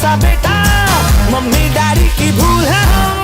सा बेटा, mummy daddy की भूल है हम।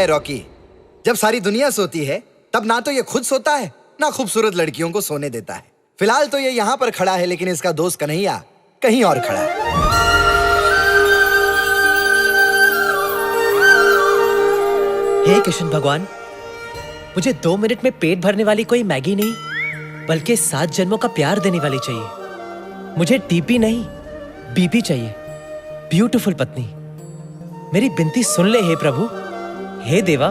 रॉकी, जब सारी दुनिया सोती है तब ना तो ये खुद सोता है ना खूबसूरत लड़कियों को सोने देता है। फिलहाल तो ये यहाँ पर खड़ा है, लेकिन इसका दोस्त कन्हैया कहीं और खड़ा है। हे कृष्ण भगवान, मुझे 2 मिनट में पेट भरने वाली कोई मैगी नहीं, बल्कि 7 जन्मों का प्यार देने वाली चाहिए। मुझे टीपी नहीं, बीपी चाहिए। ब्यूटीफुल पत्नी, मेरी विनती सुन ले हे प्रभु, हे देवा।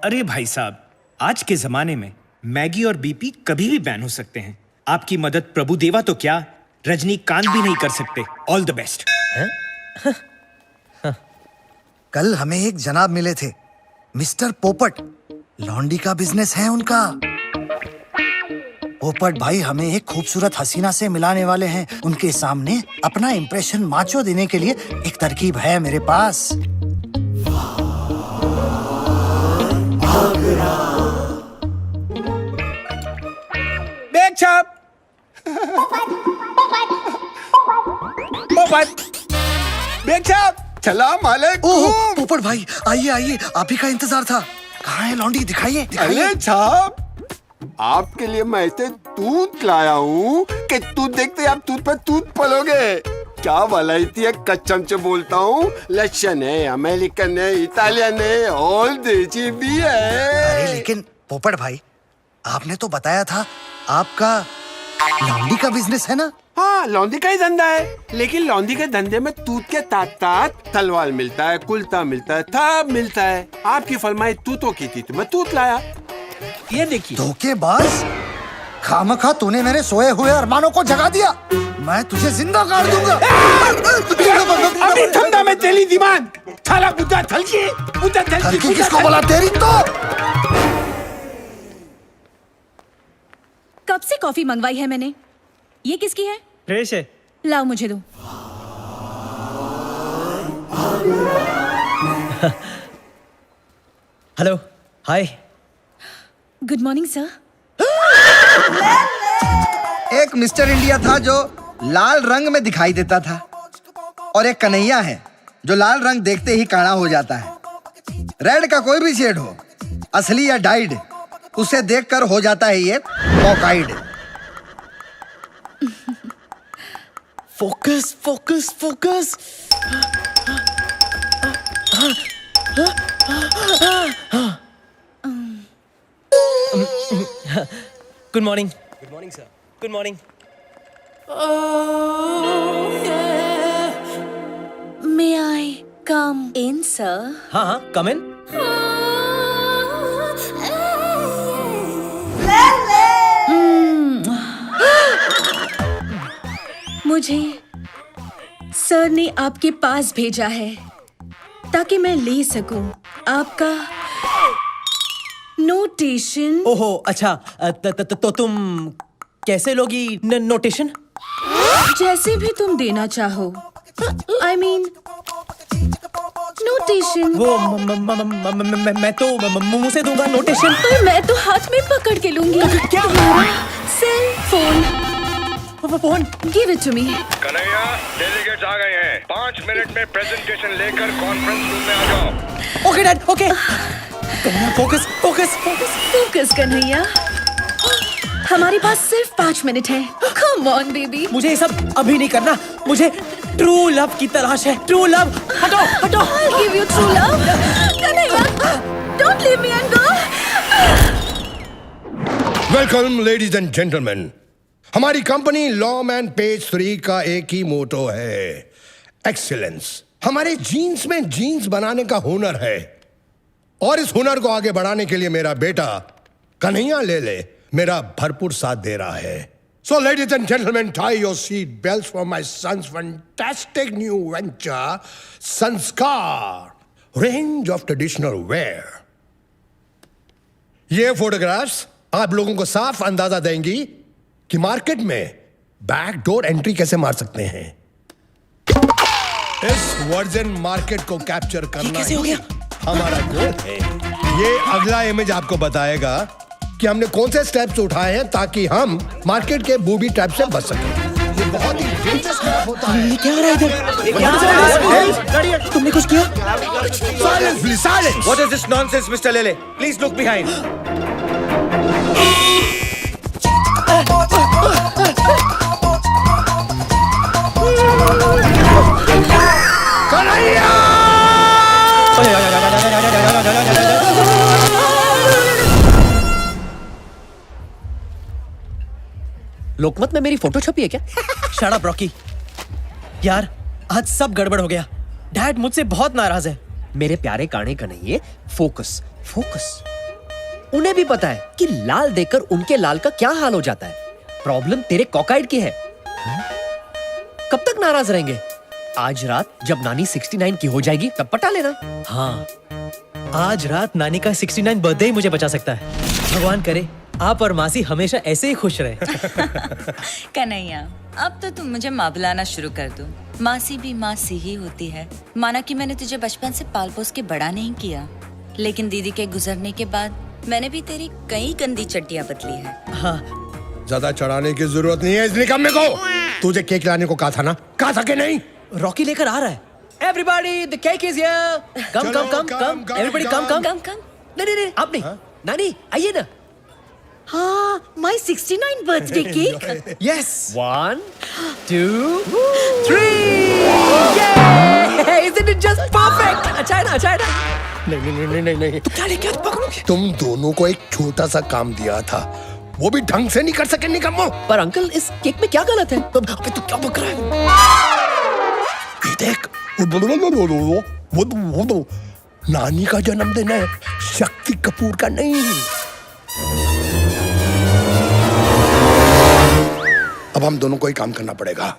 अरे भाई साहब, आज के जमाने में मैगी और बीपी कभी भी बैन हो सकते हैं। आपकी मदद प्रभु देवा तो क्या, रजनीकांत भी नहीं कर सकते। All the best. कल हमें एक जनाब मिले थे, मिस्टर पोपट। लॉन्डी का बिजनेस है उनका। पोपट भाई हमें एक खूबसूरत हसीना से मिलाने वाले हैं। उनके सामने अपना इंप्रेशन माचो देने के लिए एक तरकीब है मेरे पास। बैग छाप। पोपट, बैग छाप। सलाम अलैकुम। ओह पोपट भाई, आइए आइए, आप ही का इंतजार था। कहाँ है लॉन्डी? दिखाइए दिखाइए। अरे छाप, आपके लिए मैं ऐसे दूध लाया हूँ कि दूध देखते आप दूध पर दूध पलोगे। क्या वलायती है, कच्चम से बोलता हूँ। लक्षण है, अमेरिकन है, इटालियन है और देसी भी है। अरे लेकिन पोपट भाई, आपने तो बताया था आपका लॉन्डी का बिजनेस है ना? हाँ, लौंडी का ही धंधा है, लेकिन लौंडी के धंधे में तूत के तात तलवार मिलता है, कुलता मिलता है, थब मिलता है। आपकी फरमाइश तूतों की थी तो मैं तूत लाया। ये देखिए। धोखेबाज, खामखा तूने मेरे सोए हुए अरमानों को जगा दिया। मैं तुझे जिंदा काट दूंगा। अभी ठंडा में तेली दिमाग थाला बुद्धा थलकी किसको बोला तेरी तो। कब से कॉफी मंगवाई है मैंने। ये किसकी है? फ्रेश है। लाओ मुझे दो। Hello, hi. Good morning sir. एक मिस्टर इंडिया था जो लाल रंग में दिखाई देता था, और एक कन्हैया है जो लाल रंग देखते ही काला हो जाता है। रेड का कोई भी शेड हो, असली या डाइड, उसे देखकर हो जाता है ये कॉकाइड। Focus focus focus. Good morning. Good morning sir. Good morning. May I come in sir? हाँ हाँ, कम इन। मुझे सर ने आपके पास भेजा है ताकि मैं ले सकूं आपका नोटेशन। ओहो अच्छा, तो तुम कैसे लोगी नोटेशन? जैसे भी तुम देना चाहो। I mean notation. वो मैं तो मुंह से दूंगा नोटेशन। पर मैं तो हाथ में पकड़ के लूंगी। क्या? Cell phone. Phone give it to me. Kanhaiya, delegates आ गए हैं। 5 मिनट में प्रेजेंटेशन लेकर कॉन्फ्रेंस रूम में आ जाओ। Okay dad, okay. Focus focus focus. Focus Kanhaiya, हमारे पास सिर्फ 5 मिनट है। Come on baby. मुझे ये सब अभी नहीं करना, मुझे ट्रू लव की तलाश है। True love. हटो हटो। I'll give you true love. Kanhaiya, don't leave me and go. Welcome ladies and gentleman. हमारी कंपनी लॉमैन पेज 3 का एक ही मोटो है, एक्सीलेंस। हमारे जीन्स में जीन्स बनाने का हुनर है और इस हुनर को आगे बढ़ाने के लिए मेरा बेटा कन्हैया ले मेरा भरपूर साथ दे रहा है। So ladies and gentlemen, tie your seat belts for my son's fantastic new venture, Sanskar, range of traditional wear. ये फोटोग्राफ्स आप लोगों को साफ अंदाजा देंगी कि मार्केट में बैक डोर एंट्री कैसे मार सकते हैं। इस वर्जन मार्केट को कैप्चर करना कैसे हो गया? हमारा गोल है। ये अगला इमेज आपको बताएगा कि हमने कौन से स्टेप्स उठाए हैं ताकि हम मार्केट के बूबी ट्रैप से बच सकें। ये बहुत ही डेंजरस ट्रैप होता है। ये क्या हो रहा है इधर? तुमने कुछ किया? Silence please, silence. What is this nonsense, Mr. Lele? Please look behind. लोकमत में मेरी फोटो छपी है क्या? Shut up Rocky. यार आज सब गड़बड़ हो गया। डैड मुझसे बहुत नाराज है। मेरे प्यारे काने कन्हैया, फोकस फोकस। उन्हें भी पता है कि लाल देखकर उनके लाल का क्या हाल हो जाता है। प्रॉब्लम तेरे कॉकाइड की है। कब तक नाराज रहेंगे? आज रात जब नानी 69 की हो जाएगी तब पटा लेना। हाँ, आज रात नानी का 69 बर्थडे ही मुझे बचा सकता है। भगवान करे आप और मासी हमेशा ऐसे ही खुश रहे। कन्हैया, अब तो तुम मुझे माँ बुलाना शुरू कर दो। मासी भी मासी ही होती है। माना कि मैंने तुझे बचपन से पाल पोस के बड़ा नहीं किया, लेकिन दीदी के गुजरने के बाद मैंने भी तेरी कई गंदी चड्डियाँ बदली है। हाँ, ज्यादा चढ़ाने की जरूरत नहीं है इस निकम्मे को। तुझे केक लाने को कहा था ना, कहा था कि नहीं? रॉकी लेकर आ रहा है। Everybody, the cake is here. Come, चलो, come, come, come. come, Everybody, come, come. कम नहीं, आप नहीं। नानी, आइए ना। हाँ, my 69 birthday cake. Yes. 1 2 3 Yay! Isn't it just perfect? अच्छा है ना, अच्छा है ना? नहीं। तो क्या लेके आज पकड़ोगे? तुम दोनों को एक छोटा सा काम दिया था, वो भी ढंग से नहीं कर सके निकम्मो। पर अंकल इस केक में क्या गलत है? अबे तू क्या बक रहा है? ये देख, वो नानी का जन्मदिन है, शक्ति कपूर का नहीं। अब हम दोनों को ही काम करना पड़ेगा।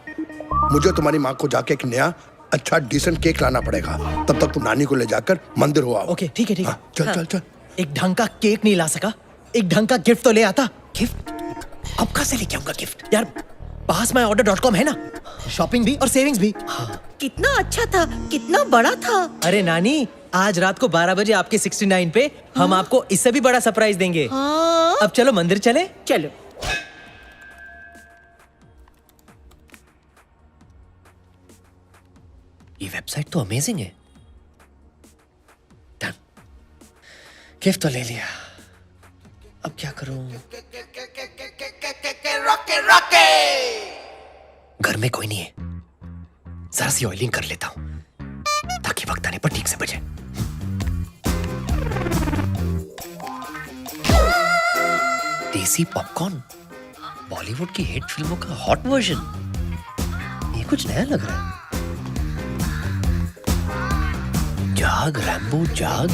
मुझे तुम्हारी माँ को जाके एक नया अच्छा डिसेंट केक लाना पड़ेगा। तब तक तुम नानी को ले जाकर मंदिर हो आओ। ओके, ठीक है, ठीक है। हाँ, चल चल चल। एक ढंग का केक नहीं ला सका, एक ढंग का गिफ्ट तो ले आता। गिफ्ट? अब कहाँ से लेके आऊंगा गिफ्ट? यार passmyorder.com है ना, शॉपिंग भी और सेविंग्स भी। कितना अच्छा था, कितना बड़ा था। अरे नानी, आज रात को 12 बजे आपके 69 पे हम आपको इससे भी बड़ा सरप्राइज देंगे। अब चलो मंदिर चले। चलो। ये वेबसाइट तो अमेजिंग है। डन, गिफ्ट तो ले लिया, अब क्या करूं? घर में कोई नहीं है, जरा सी ऑयलिंग कर लेता हूं ताकि वक्त आने पर ठीक से बचे। देसी पॉपकॉर्न, बॉलीवुड की हिट फिल्मों का हॉट वर्जन। ये कुछ नया लग रहा है। जाग रैम्बो जाग।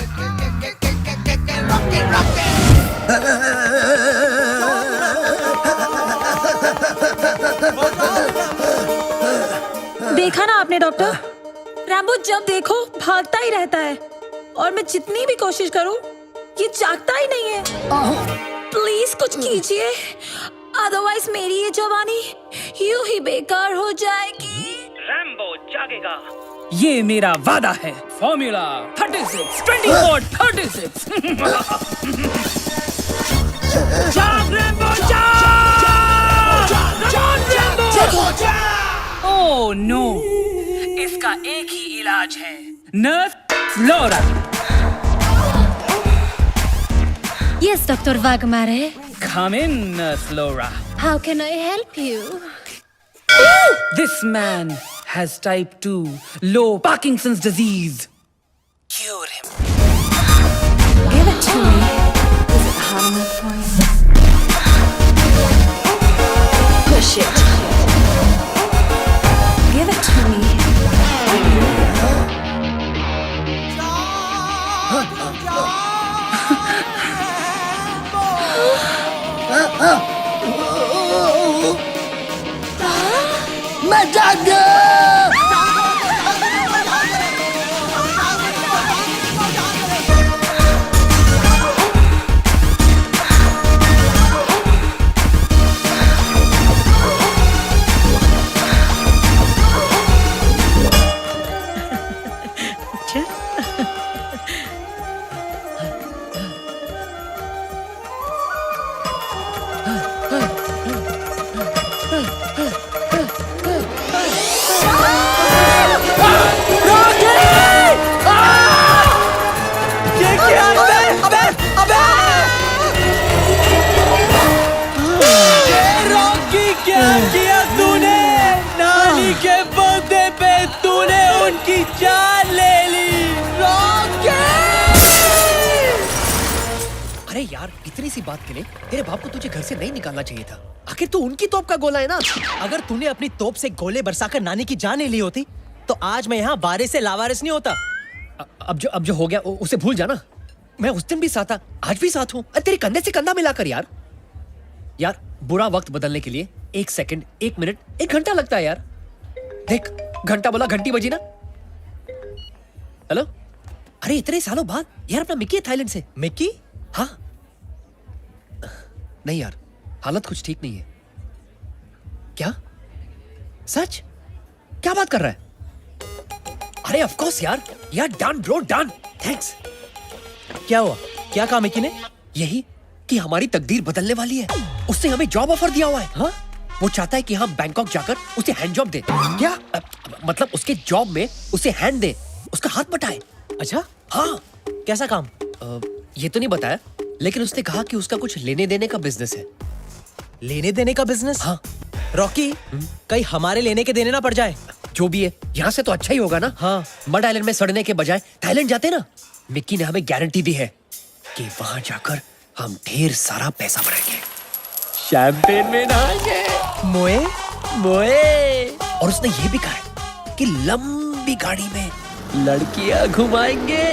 देखा ना आपने डॉक्टर, रैम्बो जब देखो भागता ही रहता है और मैं जितनी भी कोशिश करूं ये जागता ही नहीं है। प्लीज कुछ कीजिए, अदरवाइज मेरी ये जवानी यूं ही बेकार हो जाएगी। रैम्बो जागेगा, ये मेरा वादा है। फॉर्मूला 36 24 36। जाग रैम्बो जाग! रैम्बो जाग! ओह नो, इसका एक ही इलाज है, nurse flora. Yes, Dr. Wagmare. Come in, Nurse Laura. How can I help you? This man has type 2 low Parkinson's disease. Cure him. Give it to me. Is it hot enough for you? Push it. Give it to me. मैं जाग गया। क्या किया तूने? नानी के birthday पे तूने उनकी जान ले ली। अरे यार, इतनी सी बात के लिए तेरे बाप को तुझे घर से नहीं निकालना चाहिए था। आखिर तू उनकी तोप का गोला है ना। अगर तूने अपनी तोप से गोले बरसाकर नानी की जान ले ली होती तो आज मैं यहाँ वारिस से लावारिस नहीं होता। अब जो हो गया उसे भूल जाना। मैं उस दिन भी साथ था, आज भी साथ हूँ। तेरे कंधे से कंधा मिलाकर यार। यार, बुरा वक्त बदलने के लिए 1 सेकंड, 1 मिनट, 1 घंटा लगता है यार। देख, घंटा बोला, घंटी बजी ना। हेलो, अरे इतने सालों बाद यार अपना मिक्की है थाईलैंड से। मिक्की? हाँ। नहीं यार, हालत कुछ ठीक नहीं है। क्या? सच? क्या बात कर रहा है? अरे ऑफ कोर्स यार डन ब्रो, डन, थैंक्स। क्या हुआ? क्या कहा मिक्की ने? यही कि हमारी तकदीर बदलने वाली है। उसने हमें जॉब ऑफर दिया हुआ है। हाँ? वो चाहता है कि हम बैंकॉक जाकर उसे हैंड जॉब दे। क्या? मतलब उसके जॉब में उसे हैंड दे, उसका हाथ बटाए। अच्छा? हाँ। कैसा काम? ये तो नहीं बताया, लेकिन उसने कहा कि उसका कुछ लेने देने का बिजनेस है। लेने देने का बिजनेस? हाँ। रॉकी, कहीं हमारे लेने के देने ना पड़ जाए। जो भी है, यहाँ से तो अच्छा ही होगा ना। हाँ। मड आइलैंड में सड़ने के बजाय थाईलैंड जाते ना। मिक्की ने हमें गारंटी दी है कि वहां जाकर हम ढेर सारा पैसा बनाएंगे, शैंपेन में नहाएंगे, मोए मोए। और उसने ये भी कहा है कि लंबी गाड़ी में लड़कियां घुमाएंगे।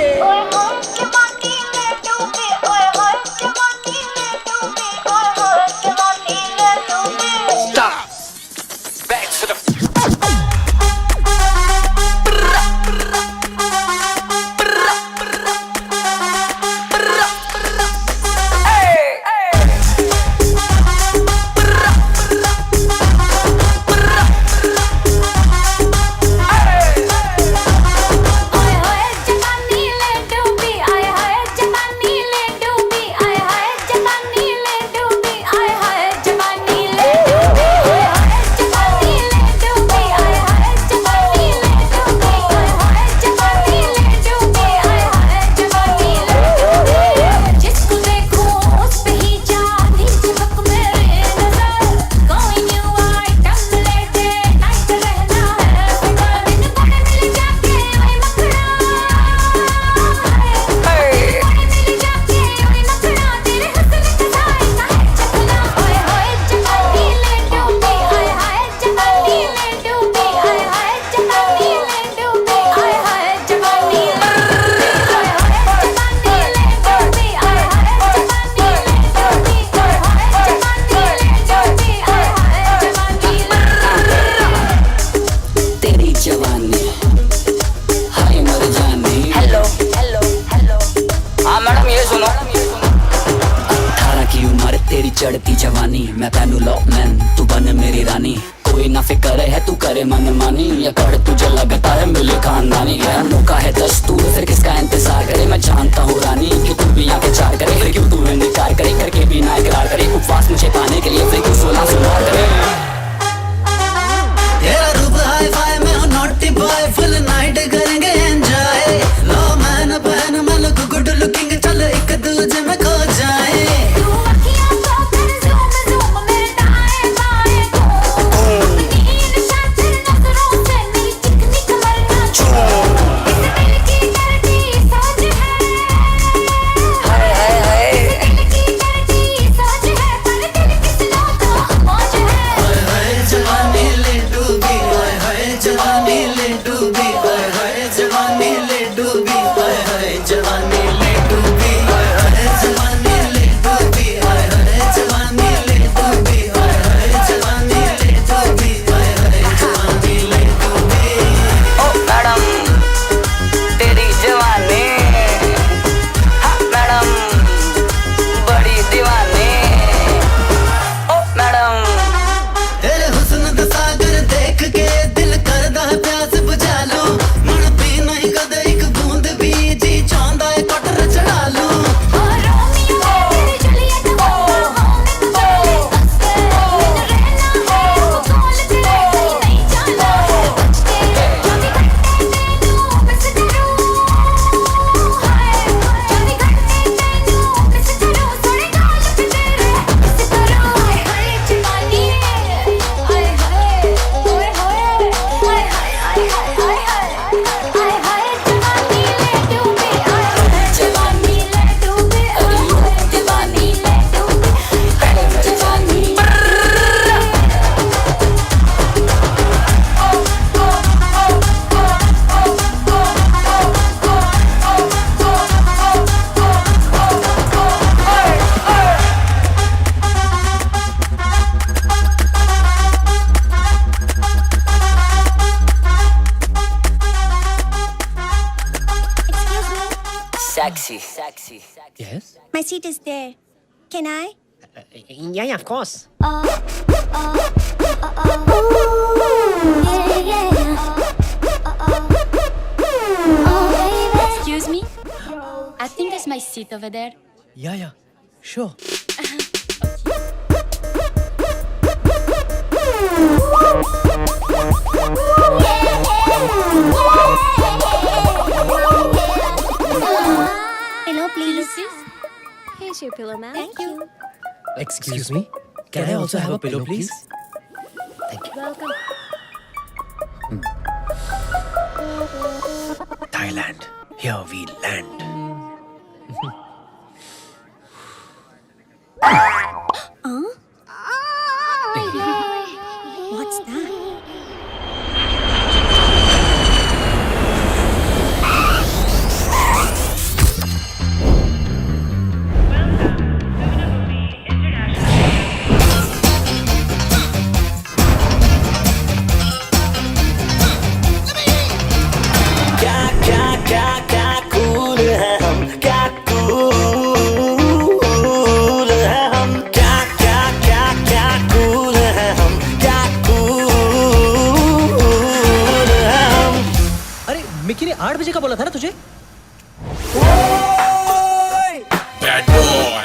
पानी, मैं पहनू लॉकमैन तू बन मेरी रानी। कोई ना फिक्र है तू करे मन मानी, या कर तुझे लगता है मिले खानदानी। यार मौका है दस्तूर फिर किसका इंतजार करे, मैं जानता हूँ रानी कि तू भी आके चार करे। फिर क्यों तू इनकार करे, करके भी ना इकरार करे। उपवास मुझे पाने के लिए फिर क्यों 16 सुनार करे। तेरा रूप हाई फाई में हूँ नॉटी बॉय, फुल नाइट करेंगे एंजॉय। लो मैन बहन मैं लुक गुड लुकिंग, चल एक दूजे में खो जाए। Sexy. Yes? My seat is there. Can I? Yeah, of course. Excuse me? I think that's my seat over there. Yeah, sure. Pillow, please. Here's your pillow, ma'am. Thank you. Excuse me? Can I also have a pillow, please? Welcome. Thailand, here we land. What's that? Mickey ने 8 बजे का बोला था ना तुझे? Bad boy.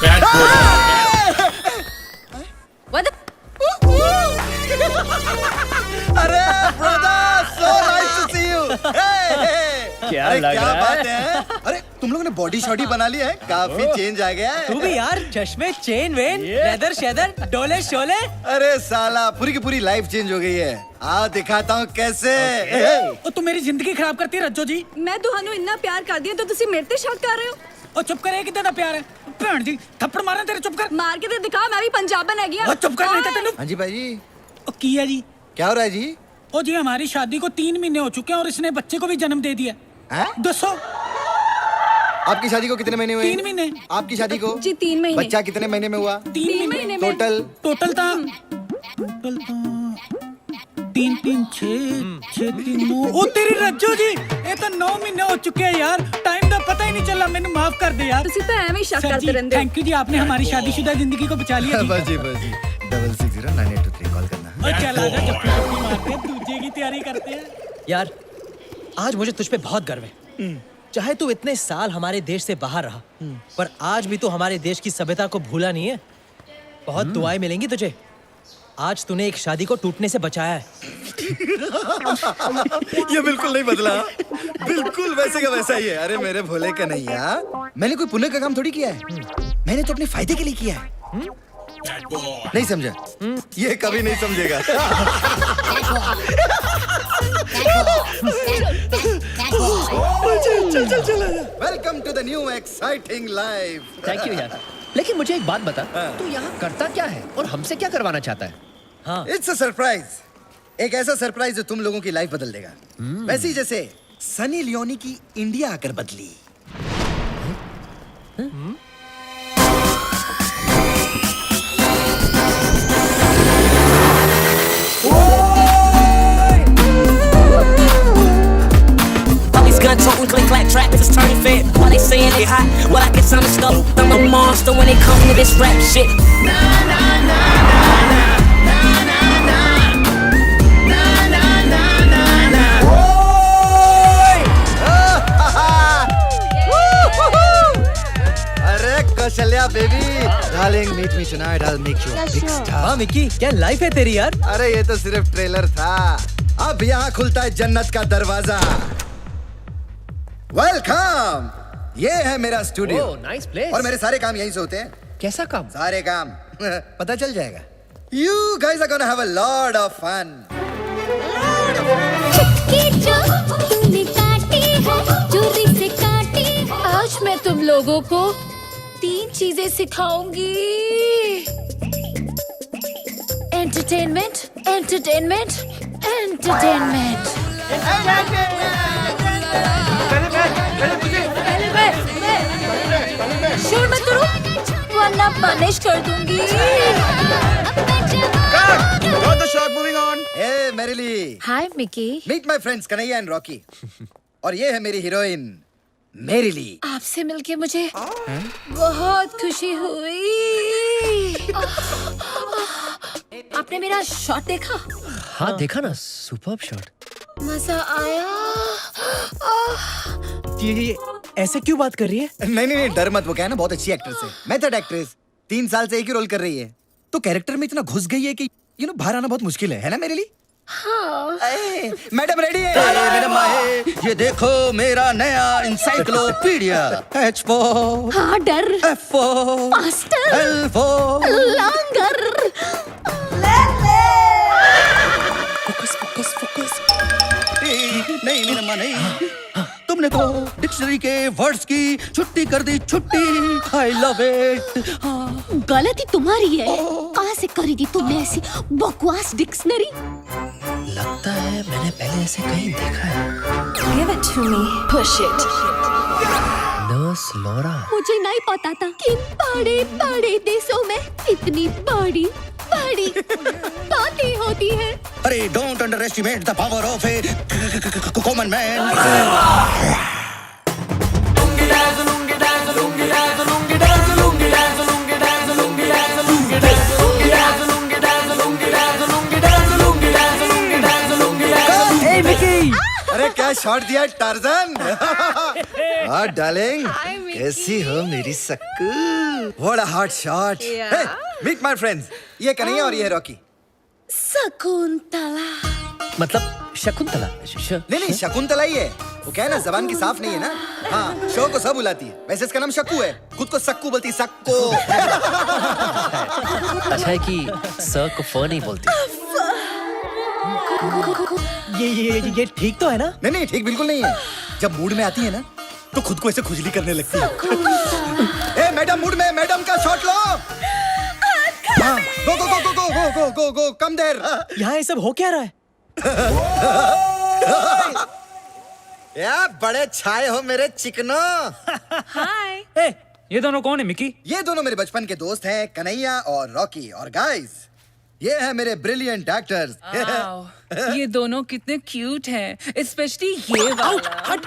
Bad boy. What the? अरे brother, so nice to see you. क्या लग रहा है? बात है? अरे तुम लोगों ने बॉडी शॉडी बना ली है, काफी चेंज आ गया है। तू भी यार, चश्मे, चेन वेन, लेदर शेदर, डोले शोले। अरे साला पूरी की पूरी लाइफ चेंज हो गई है। आ दिखाता हूँ कैसे। तुम मेरी जिंदगी खराब करती है रज्जो जी। मैं ਤੁਹਾਨੂੰ ਇੰਨਾ ਪਿਆਰ ਕਰਦੀ ਹਾਂ ਤਾਂ ਤੁਸੀਂ ਮੇਰੇ ਤੇ ਸ਼ੱਕ ਕਰ ਰਹੇ ਹੋ। ਉਹ ਚੁੱਪ ਕਰ, ਇਹ ਕਿੱਦਾਂ ਦਾ ਪਿਆਰ ਹੈ? ਭੈਣ ਜੀ ਥੱਪੜ ਮਾਰਾਂ ਤੇਰੇ, ਚੁੱਪ ਕਰ। ਮਾਰ ਕੇ ਤੇ ਦਿਖਾ, ਮੈਂ ਵੀ ਪੰਜਾਬਣ ਹੈਗੀ ਆ। ਉਹ ਚੁੱਪ ਕਰ, ਨਹੀਂ ਤਾਂ ਤੈਨੂੰ। हाँ जी भाई जी, ਉਹ ਕੀ ਹੈ ਜੀ? क्या हो रहा है जी? ओ जी, हमारी शादी को 3 महीने हो चुके हैं और इसने बच्चे को भी जन्म दे दिया। दसो आपकी शादी को कितने महीने हुए? 3 महीने। आपकी शादी को जी 3 महीने। बच्चा कितने महीने में हुआ? 3 महीने में। टोटल टोटल था 3 3 6 6 3 9 ओ तेरी रज्जो जी ये तो 9 महीने हो चुके हैं यार टाइम का पता ही नहीं चला मैंने माफ कर दे यार ਤੁਸੀਂ ਤਾਂ ਐਵੇਂ ਹੀ ਸ਼ੱਕ ਕਰਦੇ ਰਹਿੰਦੇ थैंक यू जी आपने हमारी शादीशुदा जिंदगी को बचा लिया बस जी 660982 कॉल करना। और चल आजा चप्पी चप्पी मारते हैं दूजे की तैयारी करते हैं यार आज मुझे तुझ पे बहुत गर्व है। चाहे तू इतने साल हमारे देश से बाहर रहा, पर आज भी तू हमारे देश की सभ्यता को भूला नहीं है। बहुत दुआएं मिलेंगी तुझे। आज तूने एक शादी को टूटने से बचाया है। ये बिल्कुल नहीं बदला, बिल्कुल वैसे का वैसा ही है। अरे मेरे भोले कन्हैया, मैंने कोई पुण्य का काम थोड़ी किया है, मैंने तो अपने फायदे के लिए किया है। नहीं समझा? ये कभी नहीं समझेगा। चल welcome to the new exciting life. Thank you यार। लेकिन मुझे एक बात बता, तू यहाँ करता क्या है और हमसे क्या करवाना चाहता है? हाँ, इट्स अ सरप्राइज, एक ऐसा सरप्राइज जो तुम लोगों की लाइफ बदल देगा। वैसे ही जैसे सनी लियोनी की इंडिया आकर बदली। Gun toting, click clack, trap is turning fed. Why they saying they hot? Well, I guess I'm a stuff. I'm a monster when it comes to this rap shit. अरे Kaushalya baby, darling meet me tonight, I'll make you a big star। वाह Mickey, क्या लाइफ है तेरी यार। अरे ये तो सिर्फ ट्रेलर था, अब यहाँ खुलता है जन्नत का दरवाजा। वेलकम, ये है मेरा स्टूडियो। Nice place. और मेरे सारे काम यहीं से होते हैं। कैसा काम? सारे काम पता चल जाएगा। You guys are gonna have a lot of fun। तूने काटी है, चोरी से काटी है। आज मैं तुम लोगों को 3 चीजें सिखाऊंगी। Entertainment, entertainment, entertainment. शोर मत करो वरना पनिश कर दूंगी। Hey Merrily, hi Mickey, meet my friends Kanhaiya and Rocky. और ये है मेरी हीरोइन मेरिली। आपसे मिलके मुझे बहुत खुशी हुई। आपने मेरा शॉट देखा? हाँ देखा ना, सुपर्ब शॉट। मजा आया। ये ऐसे क्यों बात कर रही है? नहीं, डर मत, वो क्या है ना, बहुत अच्छी एक्ट्रेस है, मेथड एक्ट्रेस। 3 साल से एक ही रोल कर रही है, तो कैरेक्टर में इतना घुस गई है कि बाहर आना बहुत मुश्किल है ना मेरे लिए। हाँ। मैडम रेडी है? मैडम आए, ये देखो मेरा नया इंसाइक्लोपीडिया। H4 हाँ डर, F4 faster, L4 longer. Focus. नहीं मेरा माँ नहीं, तुमने तो डिक्शनरी के वर्ड्स की छुट्टी कर दी, छुट्टी। I love it। गलती तुम्हारी है। कहाँ से करी थी तुमने ऐसी बकवास डिक्शनरी? लगता है मैंने पहले ऐसे कहीं देखा है। Give it to me. Push it. Nurse Laura. मुझे नहीं पता था कि बड़े बड़े देशों में इतनी बड़ी बातें होती है। अरे don't under estimate the power of A common man. अरे क्या शॉट दिया टार्जन। हाँ डार्लिंग, कैसी हो मेरी Sakku? What a hot shot. Meet my friends, ये कन्हैया और ये है रॉकी। शकुंतला। मतलब शकुंतला? नहीं शकुंतला ही है। वो क्या है ना, जबान की साफ नहीं है ना। हाँ, शो को सब बुलाती है, वैसे इसका नाम शक्कू है, खुद को सक्कू बोलती, सक्को। अच्छा है कि सर को फ नहीं बोलती। ये ठीक तो है ना? नहीं ठीक बिल्कुल नहीं है। जब मूड में आती है ना, तो खुद को ऐसे खुजली करने लगती है। ए मैडम, मूड में मैडम का शॉट लो। गो कम देर। यहाँ ये सब हो क्या रहा है? या बड़े छाए हो मेरे चिकनो। हाय। ये दोनों कौन है मिकी? ये दोनों मेरे बचपन के दोस्त हैं, कन्हैया और रॉकी। और गाइस, ये है मेरे ब्रिलियंट एक्टर्स। ये दोनों कितने क्यूट हैं, स्पेशली ये वाला। हट।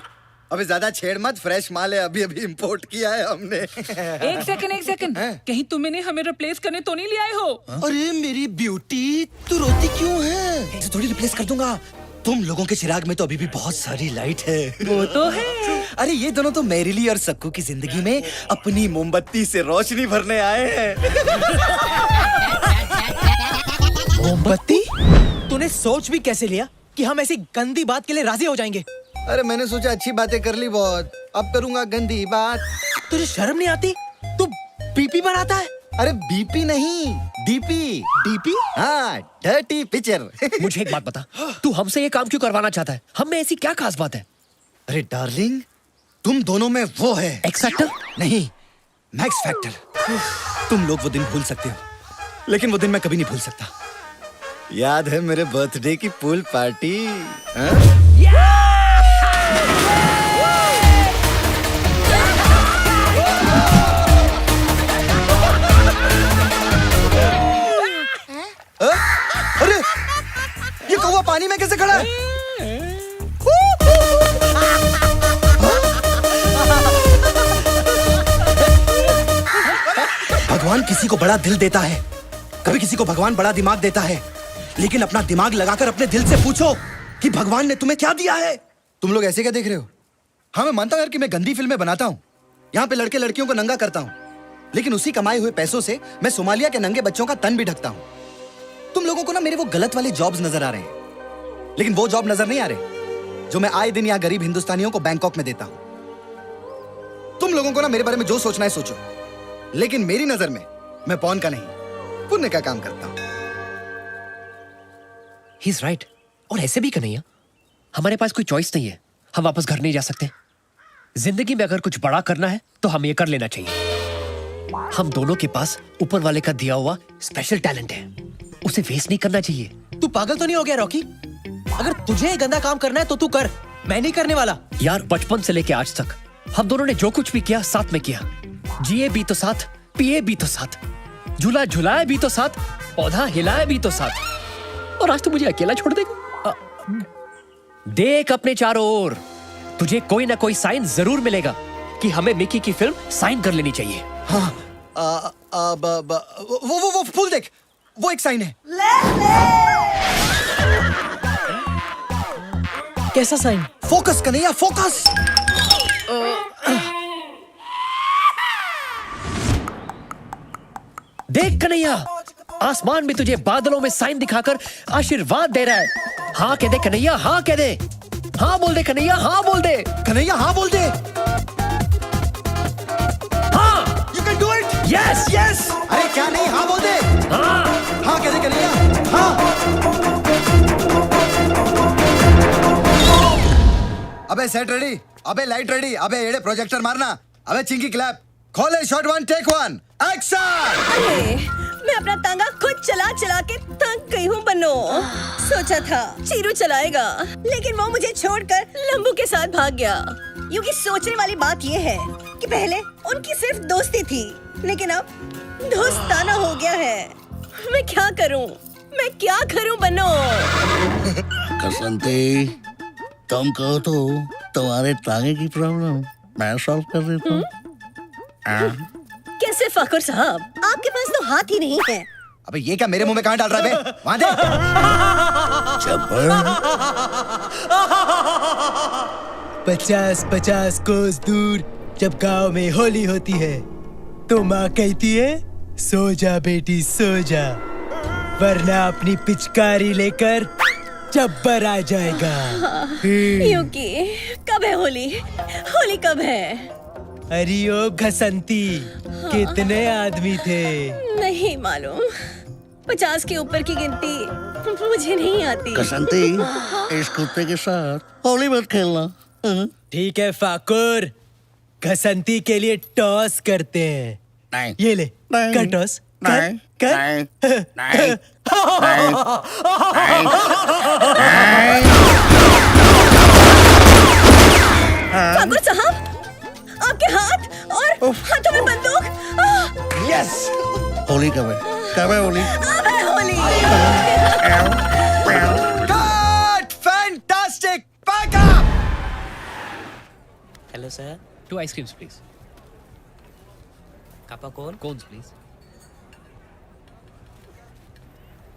अबे ज्यादा छेड़ मत, फ्रेश माल है, अभी अभी इंपोर्ट किया है हमने। एक सेकंड, कहीं तुम इन्हें हमें रिप्लेस करने तो नहीं ले आए हो? अरे मेरी ब्यूटी, तू रोती क्यों है? इसे थोड़ी रिप्लेस कर दूंगा। तुम लोगों के चिराग में तो अभी भी बहुत सारी लाइट है। वो तो है। अरे ये दोनों तो मैरिली और सक्कू की जिंदगी में अपनी मोमबत्ती से रोशनी भरने आए हैं। मोमबत्ती? तूने सोच भी कैसे लिया कि हम ऐसी गंदी बात के लिए राजी हो जाएंगे? अरे मैंने सोचा अच्छी बातें कर ली बहुत, अब करूंगा गंदी बात। तुझे शर्म नहीं आती? तू बीपी बनाता है? अरे बीपी नहीं, डीपी। डीपी? हाँ, डर्टी पिक्चर। मुझे एक बात बता, तू हमसे ये काम क्यों करवाना चाहता है? हम में ऐसी क्या खास बात है? अरे डार्लिंग, तुम दोनों में वो है एक्स फैक्टर? नहीं, मैक्स फैक्टर। तुम लोग वो दिन भूल सकते हो, लेकिन वो दिन मैं कभी नहीं भूल सकता। याद है मेरे बर्थडे की पूल पार्टी? अरे ये कौवा पानी में कैसे खड़ा है? भगवान किसी को बड़ा दिल देता है, कभी किसी को भगवान बड़ा दिमाग देता है, लेकिन अपना दिमाग लगाकर अपने दिल से पूछो कि भगवान ने तुम्हें क्या दिया है। तुम लोग ऐसे क्या देख रहे हो? हाँ मैं मानता हूं यार कि मैं गंदी फिल्में बनाता हूं, यहाँ पे लड़के लड़कियों को नंगा करता हूं, लेकिन उसी कमाए हुए पैसों से मैं सोमालिया के नंगे बच्चों का तन भी ढकता हूं। तुम लोगों को ना मेरे वो गलत वाले जॉब्स नजर आ रहे हैं, लेकिन वो जॉब नजर नहीं आ रहे जो मैं आए दिन यहाँ गरीब हिंदुस्तानियों को बैंकॉक में देता हूं। तुम लोगों को ना मेरे बारे में जो सोचना है सोचो, लेकिन मेरी नजर में मैं पौन का नहीं, पुण्य का काम करता हूं। He's right. और ऐसे भी कन्हैया, हमारे पास कोई चॉइस नहीं है, हम वापस घर नहीं जा सकते। जिंदगी में अगर कुछ बड़ा करना है तो हम ये कर लेना चाहिए। हम दोनों के पास ऊपर वाले का दिया हुआ स्पेशल टैलेंट है, उसे वेस्ट नहीं करना चाहिए। तू पागल तो नहीं हो गया रॉकी? अगर तुझे ये गंदा काम करना है तो तू कर, मैं नहीं करने वाला। यार बचपन से लेके आज तक हम दोनों ने जो कुछ भी किया साथ में किया, जिए भी तो साथ, पिए भी तो साथ, झूला झुलाया भी तो साथ, पौधा हिलाया भी तो साथ, और आज तो मुझे अकेला छोड़ देगा। देख अपने चारों ओर, तुझे कोई ना कोई साइन जरूर मिलेगा कि हमें मिकी की फिल्म साइन कर लेनी चाहिए। हाँ, वो फूल देख, वो एक साइन है। कैसा साइन? Focus Kanhaiya, focus. देख कन्हैया, आसमान भी तुझे बादलों में साइन दिखाकर आशीर्वाद दे रहा है। हाँ कह दे कन्हैया, हाँ कह दे, हाँ बोल दे कन्हैया, हाँ बोल दे कन्हैया, हाँ बोल दे। हाँ, you can do it. Yes yes. अरे क्या नहीं, हाँ बोल दे। हाँ हाँ कह दे कन्हैया, हाँ। अबे सेट रेडी, अबे लाइट रेडी, अबे एड़े प्रोजेक्टर मारना, अबे चिंकी क्लैप, खोले शॉट 1 टेक 1 एक्शन। अरे मैं अपना तांगा खुद चला चला के थक गई हूँ बनो। सोचा था चीरू चलाएगा, लेकिन वो मुझे छोड़कर लंबू के साथ भाग गया। क्योंकि सोचने वाली बात ये है कि पहले उनकी सिर्फ दोस्ती थी, लेकिन अब दोस्ताना हो गया है। मैं क्या करूं बनो? कसंती, तुम कहो तो तुम्हारे तांगे की प्रॉब्लम मैं सॉल्व कर देता हूँ। कैसे फाखुर साहब, आपके पास तो हाथ ही नहीं है। अबे ये क्या मेरे मुंह में कहाँ डाल रहा है बे? वहाँ दे। जबर 50-50 कोस दूर जब गांव में होली होती है तो माँ कहती है, सो जा बेटी सो जा, वरना अपनी पिचकारी लेकर जब्बर आ जाएगा। यूकी, कब है होली? होली कब है? अरे ओ घसंती, कितने आदमी थे? नहीं मालूम, 50 के ऊपर की गिनती मुझे नहीं आती। कसंती, इस कुत्ते के साथ होली मत खेलना। ठीक है फाकुर, घसंती के लिए टॉस करते हैं। नहीं, ये ले, कर टॉस, कर, कर। नहीं, फाकुर साहब, आपके हाथ और हाथों में बंदूक। यस। होली कब है? कब है होली? अब है Holi. Cut! Fantastic! Back up! Hello sir, 2 ice creams please. कापा कौन? Cones please.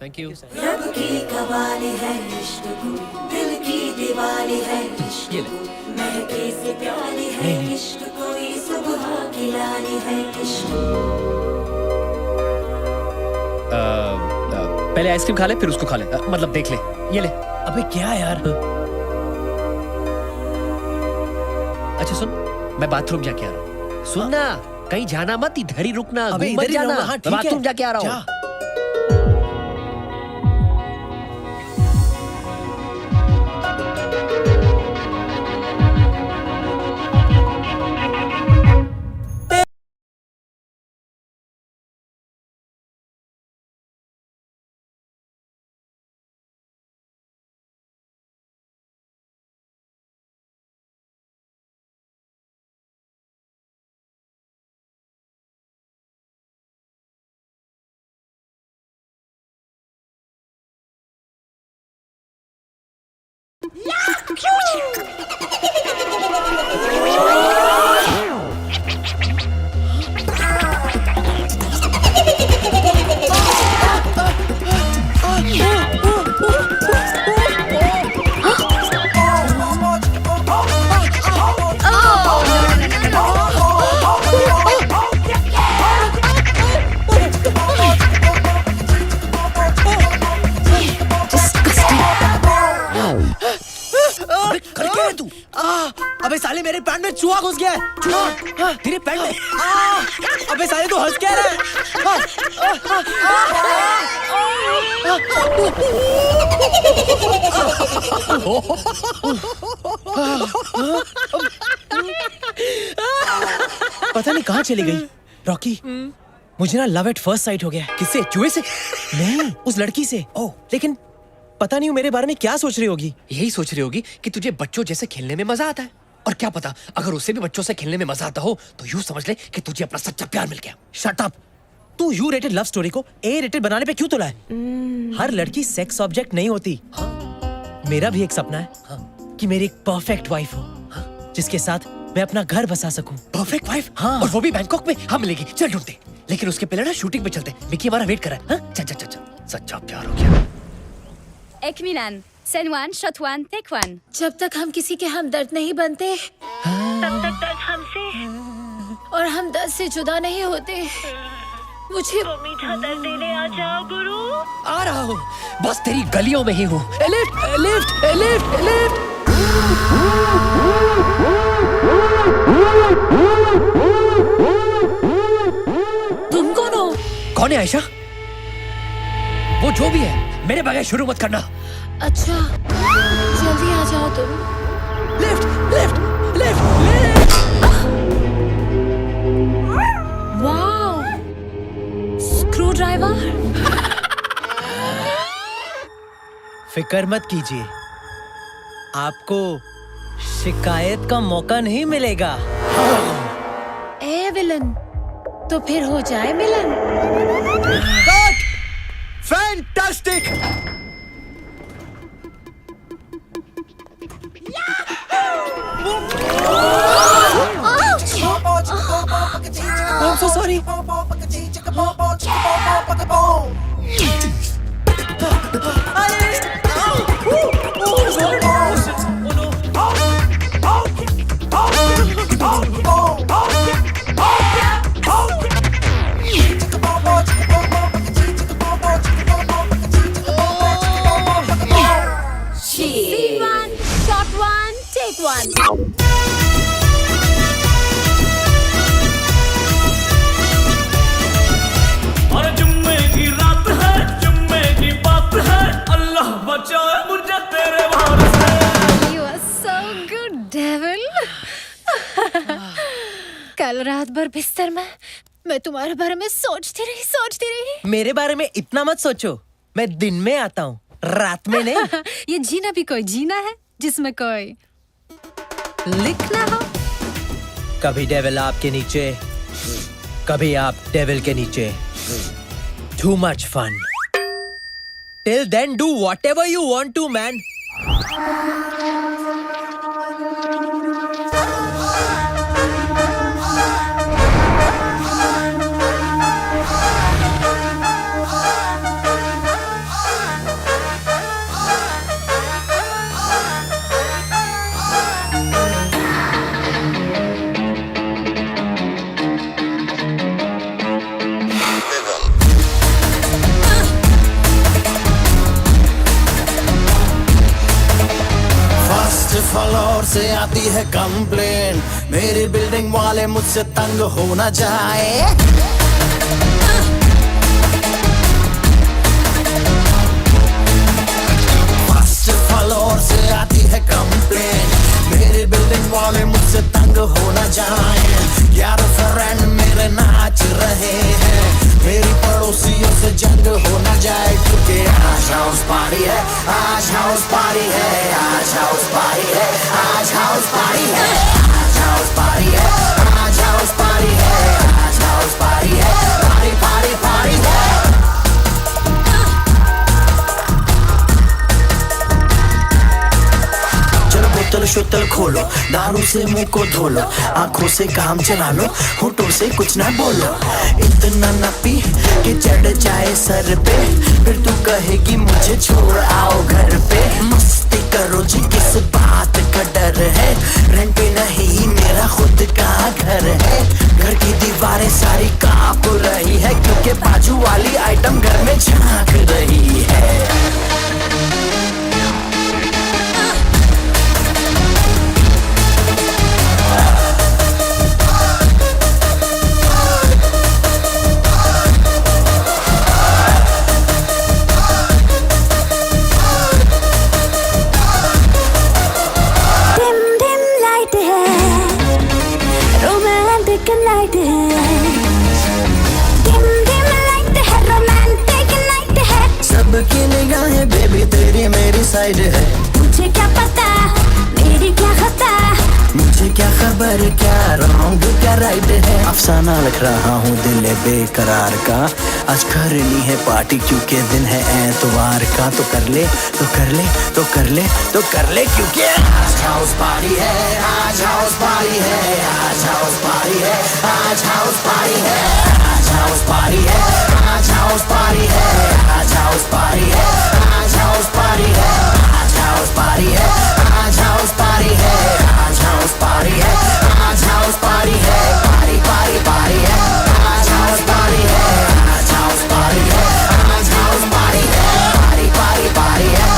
Thank you. Rab की कवाली है इश्क कोई, दिल की दीवाली है इश्क ये ले. महके से प्याली है इश्क कोई, सुबह की लाली है इश्क. पहले आइसक्रीम खा ले फिर उसको खा ले. मतलब देख ले. ये ले. अबे क्या यार? अच्छा सुन, मैं बाथरूम जाके आ रहा हूँ. सुन ना, कहीं जाना मत, इधर ही रुकना. अबे घूम मत इधर ही जाना. रहूंगा. हाँ, मैं ठीक है. बाथरूम जाके आ रहा हूँ. जा. अबे साले मेरे पैंट में चूहा घुस गया है. चूहा तेरे पैंट में. अबे साले तू हंस क्या रहा है? पता नहीं कहाँ चली गई रॉकी. मुझे ना लव एट फर्स्ट साइट हो गया. किससे? चूहे से? नहीं, उस लड़की से. ओह, लेकिन पता नहीं वो मेरे बारे में क्या सोच रही होगी. यही सोच रही होगी कि तुझे बच्चों जैसे खेलने में मजा आता है. और क्या पता, अगर उसे भी बच्चों से खेलने में मजा आता हो तो यूं समझ ले कि तुझे अपना सच्चा प्यार मिल गया. Shut up. तू यू रेटेड लव स्टोरी को ए रेटेड बनाने पे क्यों तुला है? हर लड़की सेक्स ऑब्जेक्ट नहीं होती. मेरा भी एक सपना है कि मेरी एक परफेक्ट वाइफ हो, जिसके साथ मैं अपना घर बसा सकूं. Perfect wife? हाँ. और वो भी बैंकॉक में. हम मिलेगी. चल ढूंढते. लेकिन उसके पहले ना शूटिंग पे चलते. मिकी हमारा वेट कर रहा है. चल चल चल. सच्चा प्यार हो गया. एक minute. Send one, shot one, take one. जब तक हम किसी के हमदर्द नहीं बनते, तब तक दर्द हमसे और हम दर्द से जुदा नहीं होते. मुझे वो मीठा दर्द देने आ जाओ गुरु. आ रहा हूँ. बस तेरी गलियों में ही हूँ. Lift lift lift lift. तुम कौन हो? कौन है आयशा? वो जो भी है, मेरे बगैर शुरू मत करना. अच्छा, जल्दी आ जाओ तुम. Lift lift lift lift. Wow, screw driver. फिक्र मत कीजिए, आपको शिकायत का मौका नहीं मिलेगा. ए विलन, तो फिर हो जाए मिलन. Cut! Fantastic! I'm so sorry. Scene one, shot one, take one. और जुम्मे की रात है, जुम्मे की बात है, अल्लाह बचाए मुझे तेरे भार से. You are so good, devil. कल रात भर बिस्तर में मैं तुम्हारे बारे में सोचती रही. मेरे बारे में इतना मत सोचो. मैं दिन में आता हूँ, रात में नहीं. ये जीना भी कोई जीना है जिसमें कोई लिखना हो. कभी डेविल आपके नीचे, कभी आप डेविल के नीचे. Too much fun. Till then, do whatever you want to, man. Floor से आती है कंप्लेन, मेरी बिल्डिंग वाले मुझसे तंग हो न जाए। फर्स्ट फ्लोर से आती है कंप्लेन, मेरी बिल्डिंग वाले मुझसे तंग हो न जाए। यार फ्रेंड मेरे नाच रहे हैं, मेरी पड़ोसियों से जंग हो न जाए, क्योंकि आज हाउस पार्टी है, आज हाउस पार्टी है, आज हाउस पार्टी है, आज हाउस पार्टी है, आज हाउस पार्टी है, आज हाउस पार्टी है, आज हाउस पार्टी है, पार्टी पार्टी पार्टी है। बोतल शोतल खोलो, दारू से मुंह को धो लो, आंखों से काम चला लो, होठों से कुछ ना बोलो। इतना न पी कि चढ़ जाए सर पे, फिर तू कहेगी मुझे छोड़ आओ घर पे। मस्ती करो जी, किस बात का डर है, रेंट नहीं मेरा खुद का घर है। घर की दीवारें सारी कांप रही है, क्योंकि बाजू वाली आइटम घर में झांक रही है। सबकी निगाहें बेबी तेरी मेरी साइड है, मुझे क्या पता मेरी क्या खता, मुझे क्या खबर क्या रॉन्ग क्या राइट है। अफसाना लिख रहा हूँ दिल बेकरार का, आज करनी है पार्टी क्योंकि दिन है एतवार का। तो कर ले तो कर ले तो कर ले तो कर ले, क्योंकि आज हाउस पार्टी है, आज हाउस पार्टी है, आज हाउस पार्टी है, आज हाउस पार्टी है, आज हाउस पार्टी है, आज हाउस पार्टी है, आज हाउस पार्टी है, आज हाउस पार्टी है, आज हाउस पार्टी है, आज हाउस पार्टी है, आज हाउस पार्टी है, आज हाउस पार्टी है, पार्टी पार्टी पार्टी है, आज हाउस पार्टी है, आज हाउस पार्टी है, आज हाउस पार्टी है, पार्टी पार्टी पार्टी है,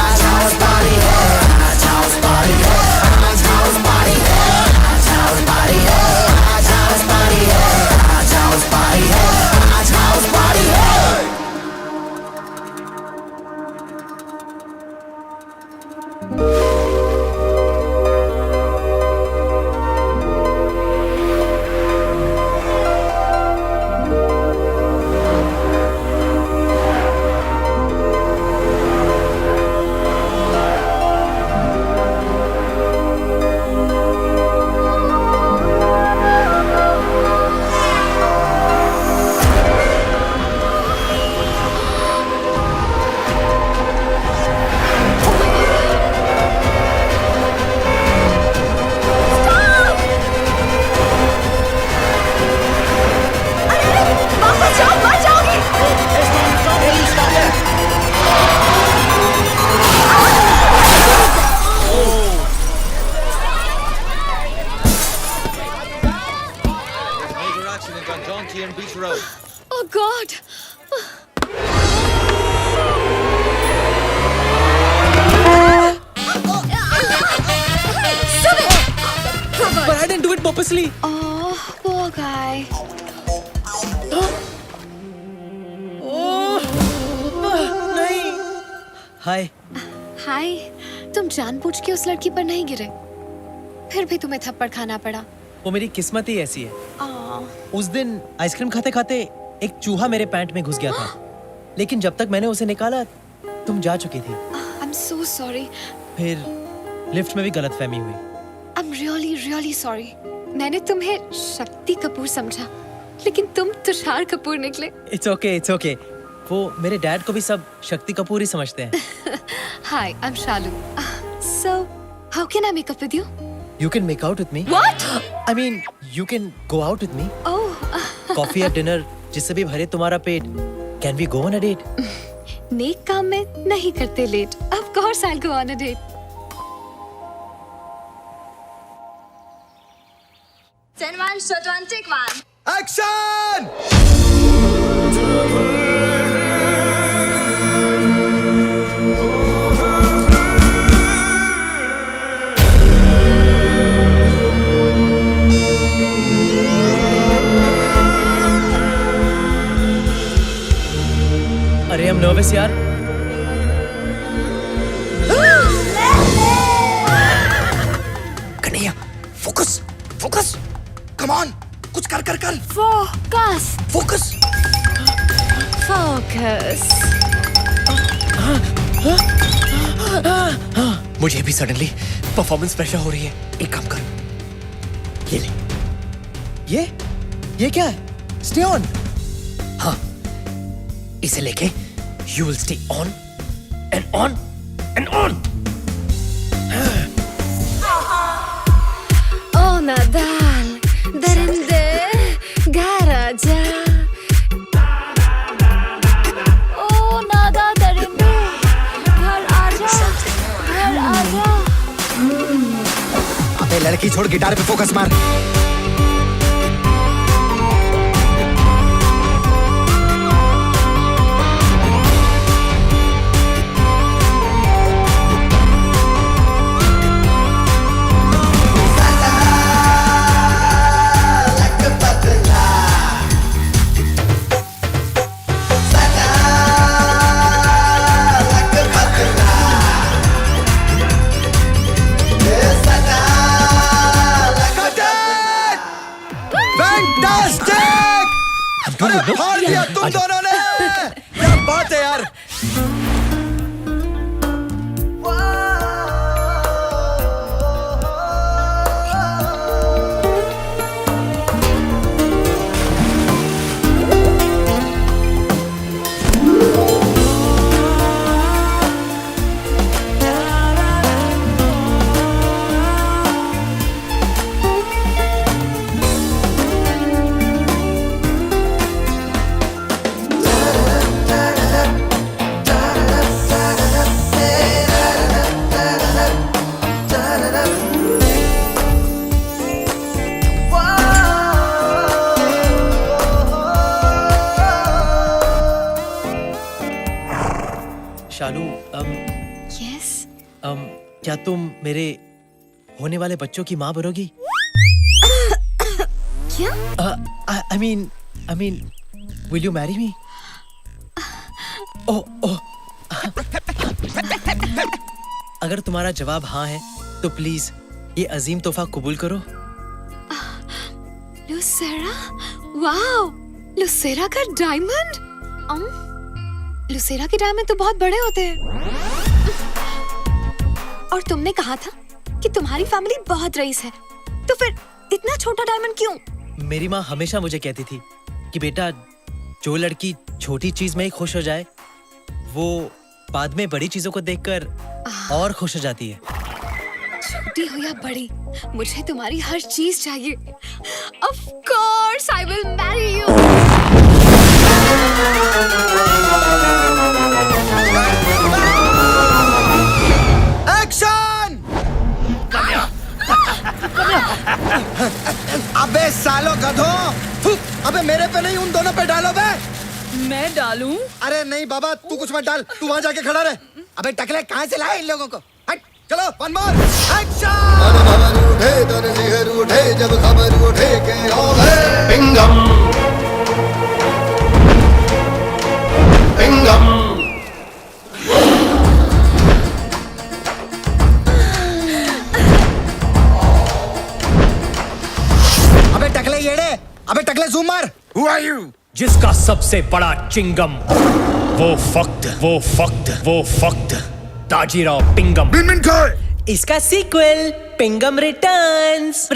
आज हाउस पार्टी है, आज हाउस पार्टी है, आज हाउस पार्टी है, आज हाउस पार्टी है, आज हाउस पार्टी है, आज हाउस पार्टी है, आज हाउस पार्टी है। Oh God! But I didn't do it purposely. Oh, poor guy. हाय। हाय, तुम जानबूझ के उस लड़की पर नहीं गिरे, फिर भी तुम्हें थप्पड़ खाना पड़ा। वो मेरी किस्मत ही ऐसी है। आह, उस दिन आइसक्रीम खाते खाते एक चूहा मेरे पैंट में घुस गया था, लेकिन जब तक मैंने उसे निकाला तुम जा चुकी थी। I'm so sorry. फिर लिफ्ट में भी गलतफहमी हुई। I'm really, really sorry. मैंने तुम्हें शक्ति कपूर समझा, लेकिन तुम तुषार कपूर निकले। It's okay, it's okay. वो मेरे डैड को भी सब शक्ति कपूर ही समझते हैं। Hi, I'm Shalu. So, how can I make up with you? You can make out with me. What? I mean, you can go out with me. Oh. Coffee or dinner, जिससे भी भरे तुम्हारा पेट. Can we go on a date? नेक काम में नहीं करते late. Of course I'll go on a date. Send one, shot one, take one. Action. अरे I'm nervous यार. Kanhaiya, focus, focus, come on, कुछ कर कर कर. Focus. फोकस. Focus. मुझे भी सडनली परफॉर्मेंस प्रेशर हो रही है. एक काम कर, ये ले. ये क्या है? Stay on. हाँ, इसे लेके you will stay on and on and on. Oh Nadal, derinde, garaja. Oh Nadal, derinde, घर आजा, घर आजा. अबे लड़की छोड़, गिटार पे फोकस मार. अरे हार दिया तुम दोनों ने. क्या बात है यार. शालू, Yes. क्या तुम मेरे होने वाले बच्चों की माँ बनोगी? क्या? I mean, will you marry me? Oh. अगर तुम्हारा जवाब हाँ है, तो प्लीज ये अजीम तोहफा कबूल करो. लुसेरा? वाओ! लुसेरा का डायमंड? लुसेरा के डायमंड तो बहुत बड़े होते हैं. और तुमने कहा था कि तुम्हारी फैमिली बहुत रईस है, तो फिर इतना छोटा डायमंड क्यों? मेरी माँ हमेशा मुझे कहती थी कि बेटा, जो लड़की छोटी चीज में ही खुश हो जाए, वो बाद में बड़ी चीजों को देखकर और खुश हो जाती है. छोटी हो या बड़ी, मुझे तुम्हारी हर चीज चाहिए. Of course, I will marry you. Action! अबे सालो गधों! अबे मेरे पे नहीं, उन दोनों पे डालो बे. मैं डालूं? अरे नहीं बाबा, तू कुछ मत डाल. तू वहाँ जाके खड़ा रहे. अबे टकले, कहाँ से लाए इन लोगों को? हट, चलो, वन मोर. एक्शन! उठे दरजिगर उठे जब खबर उठे के हो गए पिंगम पिंगम. अबे टकले येड़े, अबे टकले जूम मार. Who are you? जिसका सबसे बड़ा चिंगम, वो फक्त ताजीराव पिंगम. इसका सीक्वल पिंगम रिटर्न्स.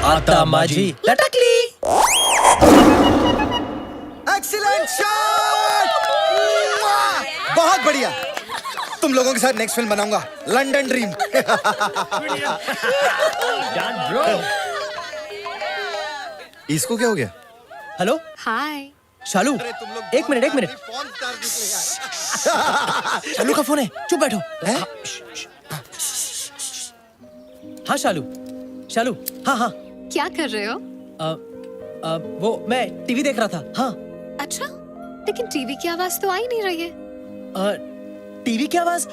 आता माझी लटकली। Excellent shot! बहुत बढ़िया। तुम लोगों के साथ नेक्स्ट फिल्म बनाऊंगा, लंदन ड्रीम। इसको क्या हो गया? Hello hi. शालू, एक मिनट। शालू का फोन है, चुप बैठो। हाँ शालू, हाँ। क्या कर रहे हो? वो मैं टीवी देख रहा था। हाँ। अच्छा, लेकिन टीवी की आवाज तो आ ही नहीं रही है। टीवी की आवाज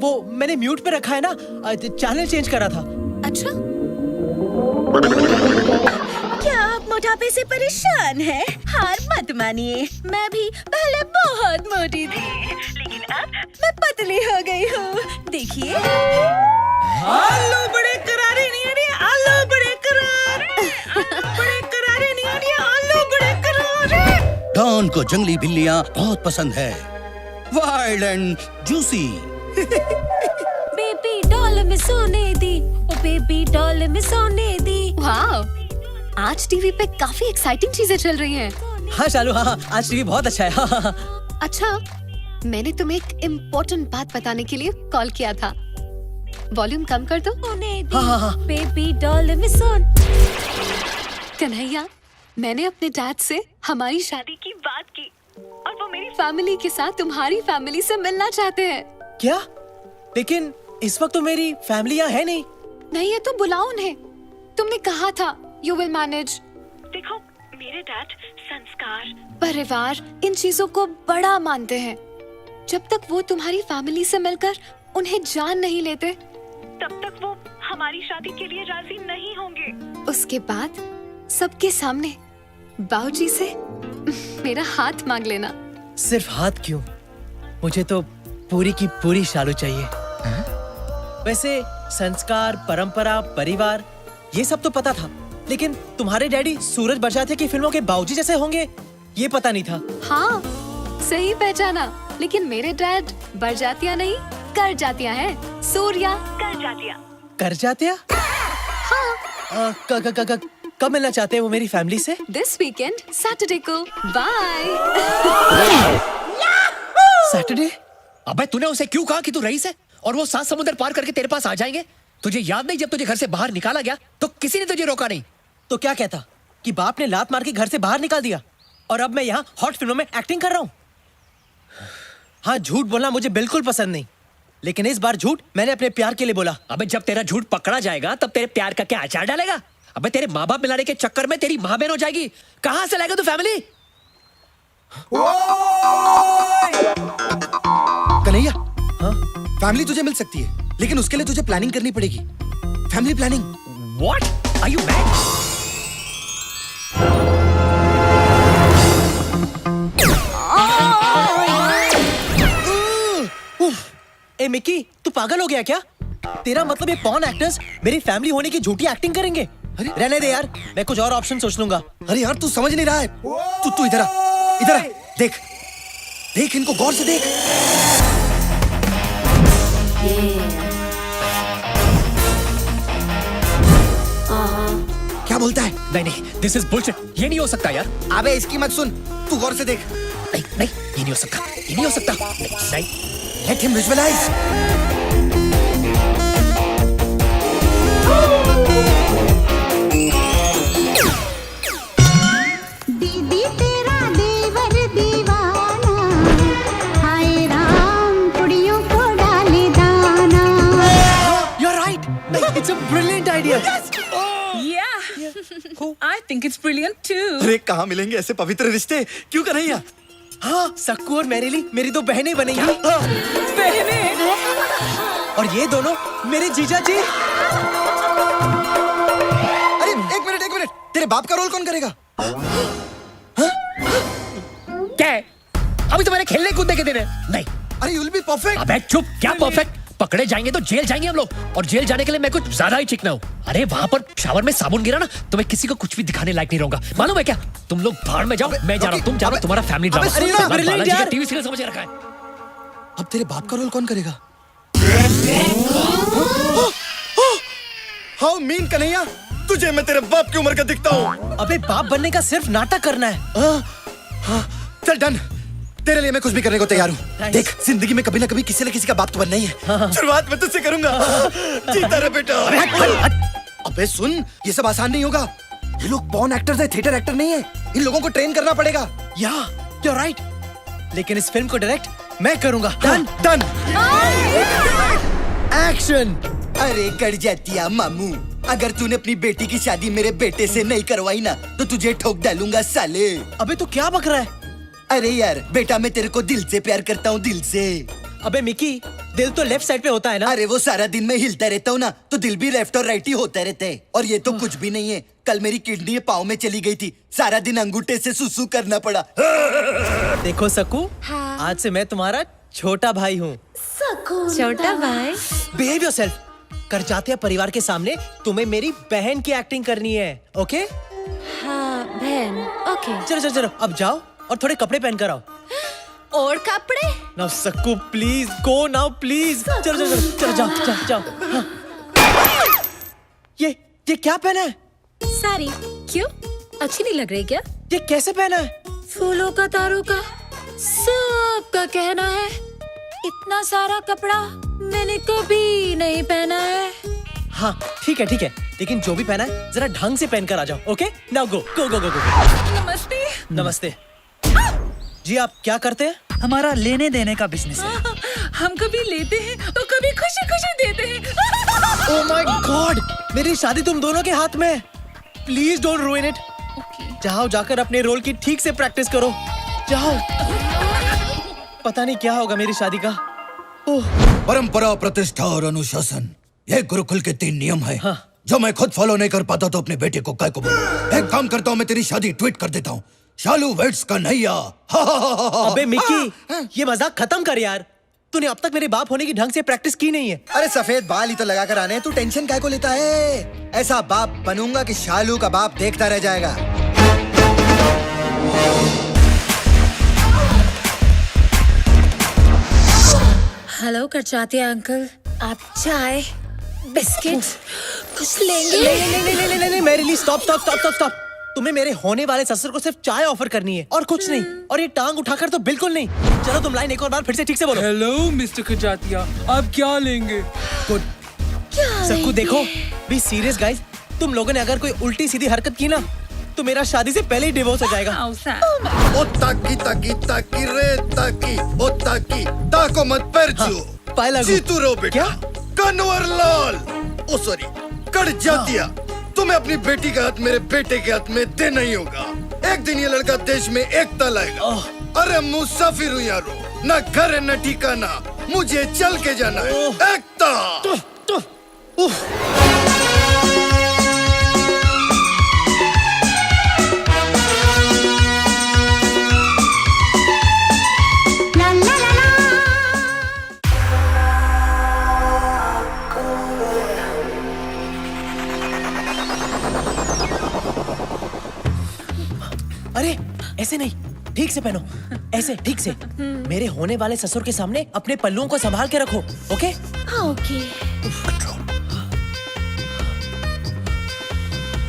वो मैंने म्यूट पे रखा है ना, चैनल चेंज कर रहा था। अच्छा, क्या आप मोटापे से परेशान हैं? हार मत मानिए, मैं भी पहले बहुत मोटी थी, लेकिन अब मैं पतली हो गई हूँ। देखिए, आलू बड़े करारे नहीं आ रहे, आलू बड़े करारे नहीं आ रहे, आलू बड़े करारे। डॉन को जंगली बिल्लियां बहुत पसंद है, wild and juicy. Baby doll में सोने दी, ओ बेबी डॉल में सोने दी। वाह, आज टीवी पे काफी एक्साइटिंग चीजें चल रही हैं। हाँ शालू, हाँ आज टीवी बहुत अच्छा है। हाँ। अच्छा, मैंने तुम्हें एक इम्पोर्टेंट बात बताने के लिए कॉल किया था। वॉल्यूम कम कर दो। हाँ। बेबी डॉल में सोन। कन्हैया, मैंने अपने डैड से हमारी शादी की बात की और वो मेरी फैमिली के साथ तुम्हारी फैमिली से मिलना चाहते हैं। क्या? लेकिन इस वक्त तो मेरी फैमिली यहाँ है नहीं। नहीं है तो बुलाओ उन्हें। तुमने कहा था यू विल मैनेज। देखो, मेरे डैड संस्कार, परिवार, इन चीजों को बड़ा मानते हैं। जब तक वो तुम्हारी फैमिली से मिलकर उन्हें जान नहीं लेते, तब तक वो हमारी शादी के लिए राजी नहीं होंगे। उसके बाद सबके सामने बाबूजी से मेरा हाथ मांग लेना। सिर्फ हाथ क्यों, मुझे तो पूरी की पूरी शालू चाहिए। वैसे संस्कार, परंपरा, परिवार, ये सब तो पता था, लेकिन तुम्हारे डैडी सूरज बरसातिया की फिल्मों के बाबूजी जैसे होंगे, ये पता नहीं था। हाँ, सही पहचाना। लेकिन मेरे डैड बरजातिया नहीं, कर जातिया है। सूर्या कर जातिया। कर जातिया? हाँ। कब मिलना चाहते हैं वो मेरी फैमिली से? दिस वीकेंड, सैटरडे को। बाय। सैटरडे? अबे तूने उसे क्यों कहा कि तू रईस है और वो 7 समुद्र पार करके तेरे पास आ जाएंगे? तुझे याद नहीं जब तुझे घर से बाहर निकाला गया तो किसी ने तुझे रोका नहीं? तो क्या कहता कि बाप ने लात मार के घर से बाहर निकाल दिया और अब मैं यहाँ हॉट फिल्मों में एक्टिंग कर रहा हूँ? हाँ, झूठ बोलना मुझे बिल्कुल पसंद नहीं, लेकिन इस बार झूठ मैंने अपने प्यार के लिए बोला। अबे जब तेरा झूठ पकड़ा जाएगा तब तेरे प्यार का क्या अचार डालेगा? अबे तेरे माँ बाप मिलाने के चक्कर में तेरी माँ बहन हो जाएगी। कहाँ से लाएगा तू फैमिली? कन्हैया, हाँ? फैमिली तुझे मिल सकती है, लेकिन उसके लिए तुझे प्लानिंग करनी पड़ेगी। Family planning. What? Are you mad? A Mickey, तू पागल हो गया क्या? तेरा मतलब ये पॉर्न एक्टर्स मेरी फैमिली होने की झूठी एक्टिंग करेंगे? रहने दे यार, मैं कुछ और ऑप्शन सोच लूंगा। अरे यार, तू समझ नहीं रहा है। तू इधर आ, देख इनको गौर से देख। क्या बोलता है? नहीं, दिस इज बुलशिट। ये नहीं हो सकता यार। अबे इसकी मत सुन, तू गौर से देख। नहीं, ये नहीं हो सकता, ये नहीं हो सकता। नहीं, लेट हिम विजुअलाइज। दीदी तेरा देवर दीवाना, हाय राम कुड़ियों को डाले दाना। You're right. It's a brilliant idea. I think it's brilliant too. अरे कहाँ मिलेंगे ऐसे पवित्र रिश्ते? क्यों कन्हैया? हाँ, सक्कू और मैरिली मेरी दो बहनें बनेंगी। बहनें? और ये दोनों मेरे जीजा जी। अरे एक मिनट, तेरे बाप का रोल कौन करेगा? क्या है? अभी तो मैंने खेलने कूदने के दिन है। नहीं। अरे you'll be perfect। अबे चुप, क्या परफेक्ट? पकड़े जाएंगे तो जेल जाएंगे हम लोग, और जेल जाने के लिए मैं कुछ ज्यादा ही चिकना हूँ। अरे वहाँ पर शावर में साबुन गिरा ना तो मैं किसी को कुछ भी दिखाने लायक नहीं रहूंगा। मालूम है क्या? तुम लोग भाड़ में जाओ, मैं जा रहा हूँ, तुम जा रहा हो, तुम्हारा फैमिली ड्रामा टीवी सीरियल समझ के रखा है। अब तेरे बाप का रोल कौन करेगा? सो मीन कन्हैया, तुझे मैं तेरे बाप की उम्र का दिखता हूँ। अबे बाप बनने का सिर्फ नाटक करना है। चल डन, तेरे लिए मैं कुछ भी करने को तैयार हूँ। देख, जिंदगी में कभी ना कभी किसी न किसी का बाप तो बनना ही है। शुरुआत मैं तुझसे करूंगा। जीता रहे बेटा। अबे सुन, ये सब आसान नहीं होगा। ये लोग पॉर्न एक्टर्स है, थिएटर एक्टर नहीं है। इन लोगों को ट्रेन करना पड़ेगा। या यू राइट, लेकिन इस फिल्म को डायरेक्ट मैं करूंगा। Done done. एक्शन। अरे कर जातिया मामू, अगर तूने अपनी बेटी की शादी मेरे बेटे से नहीं करवाई ना तो तुझे ठोक डालूंगा साले। अबे तू क्या बक रहा है? अरे यार बेटा, मैं तेरे को दिल से प्यार करता हूँ, दिल से। अबे मिकी, दिल तो लेफ्ट साइड पे होता है ना। अरे वो सारा दिन मैं हिलता रहता हूँ ना, तो दिल भी लेफ्ट और राइट ही होता रहता है। और ये तो कुछ भी नहीं है। कल मेरी किडनी पाँव में चली गई थी, सारा दिन अंगूठे से सुसु करना पड़ा। देखो सकू, आज से मैं तुम्हारा छोटा भाई हूँ। छोटा भाई, बिहेव योरसेल्फ। कर जाते हैं परिवार के सामने तुम्हें मेरी बहन की एक्टिंग करनी है, ओके? हाँ बहन, ओके। चलो चलो चलो, अब जाओ और थोड़े कपड़े पहन कर आओ। और कपड़े? Now Sakku please go now please. चलो चलो चलो चलो, जाओ जाओ जाओ। हाँ। ये क्या पहना है? साड़ी। क्यों, अच्छी नहीं लग रही क्या? ये कैसे पहना है? फूलों का, तारों का, सबका कहना है इतना सारा कपड़ा मैंने कभी नहीं पहना है। हाँ ठीक है, लेकिन जो भी पहना है जरा ढंग से पहन कर आ जाओ, ओके? नाउ गो गो गो गो गो। नमस्ते। नमस्ते जी, आप क्या करते हैं? हमारा लेने देने का बिजनेस है। हम कभी लेते हैं तो कभी खुशी खुशी देते हैं। ओह माय गॉड, मेरी शादी तुम दोनों के हाथ में है। Please don't रूइन it. जाओ, जाकर अपने रोल की ठीक से प्रैक्टिस करो। जाओ, पता नहीं क्या होगा मेरी शादी का। परंपरा, प्रतिष्ठा और अनुशासन, ये गुरुकुल के 3 नियम है। हाँ। जो मैं खुद फॉलो नहीं कर पाता तो अपने बेटे को काय को बोलूं। एक काम करता हूँ, मैं तेरी शादी ट्वीट कर देता हूँ। शालू वेट्स कन्हैया। अबे मिकी, ये मजाक खत्म कर यार। तूने अब तक मेरे बाप होने की ढंग से प्रैक्टिस की नहीं है। अरे सफेद बाल ही तो लगा कर आने हैं, तू टेंशन काय को लेता है? ऐसा बाप बनूंगा कि शालू का बाप देखता रह जाएगा। हेलो करचाते अंकल, आप चाय बिस्किट कुछ लेंगे? नहीं, मेरे लिए स्टॉप। तुम्हें मेरे होने वाले ससुर को सिर्फ चाय ऑफर करनी है और कुछ नहीं। और ये टांग उठाकर तो बिल्कुल नहीं। चलो तुम लाइन एक और बार फिर से ठीक से बोलो। हेलो मिस्टर खजातिया, आप क्या लेंगे? गुड। सबको देखो, बी सीरियस गाइस। तुम लोगों ने अगर कोई उल्टी सीधी हरकत की ना तो मेरा शादी से पहले ही डिवोर्स हो जाएगा। ओ ताकी ताकी ताकी रे ताकी, ओ ताकी ताको मत पर जो। पाए लागू। जीतू रो बेटा। कन्वर लाल, ओ सॉरी, कट जातिया। तुम्हें अपनी बेटी का हाथ मेरे बेटे के हाथ में देना ही होगा। एक दिन ये लड़का देश में एकता लाएगा। अरे मुसाफिर हूँ यारो, न घर है न ठिकाना, मुझे चल के जाना है। एकता। अरे ऐसे नहीं, ठीक से पहनो। ऐसे ठीक से। मेरे होने वाले ससुर के सामने अपने पल्लुओं को संभाल के रखो, ओके? हाँ ओके।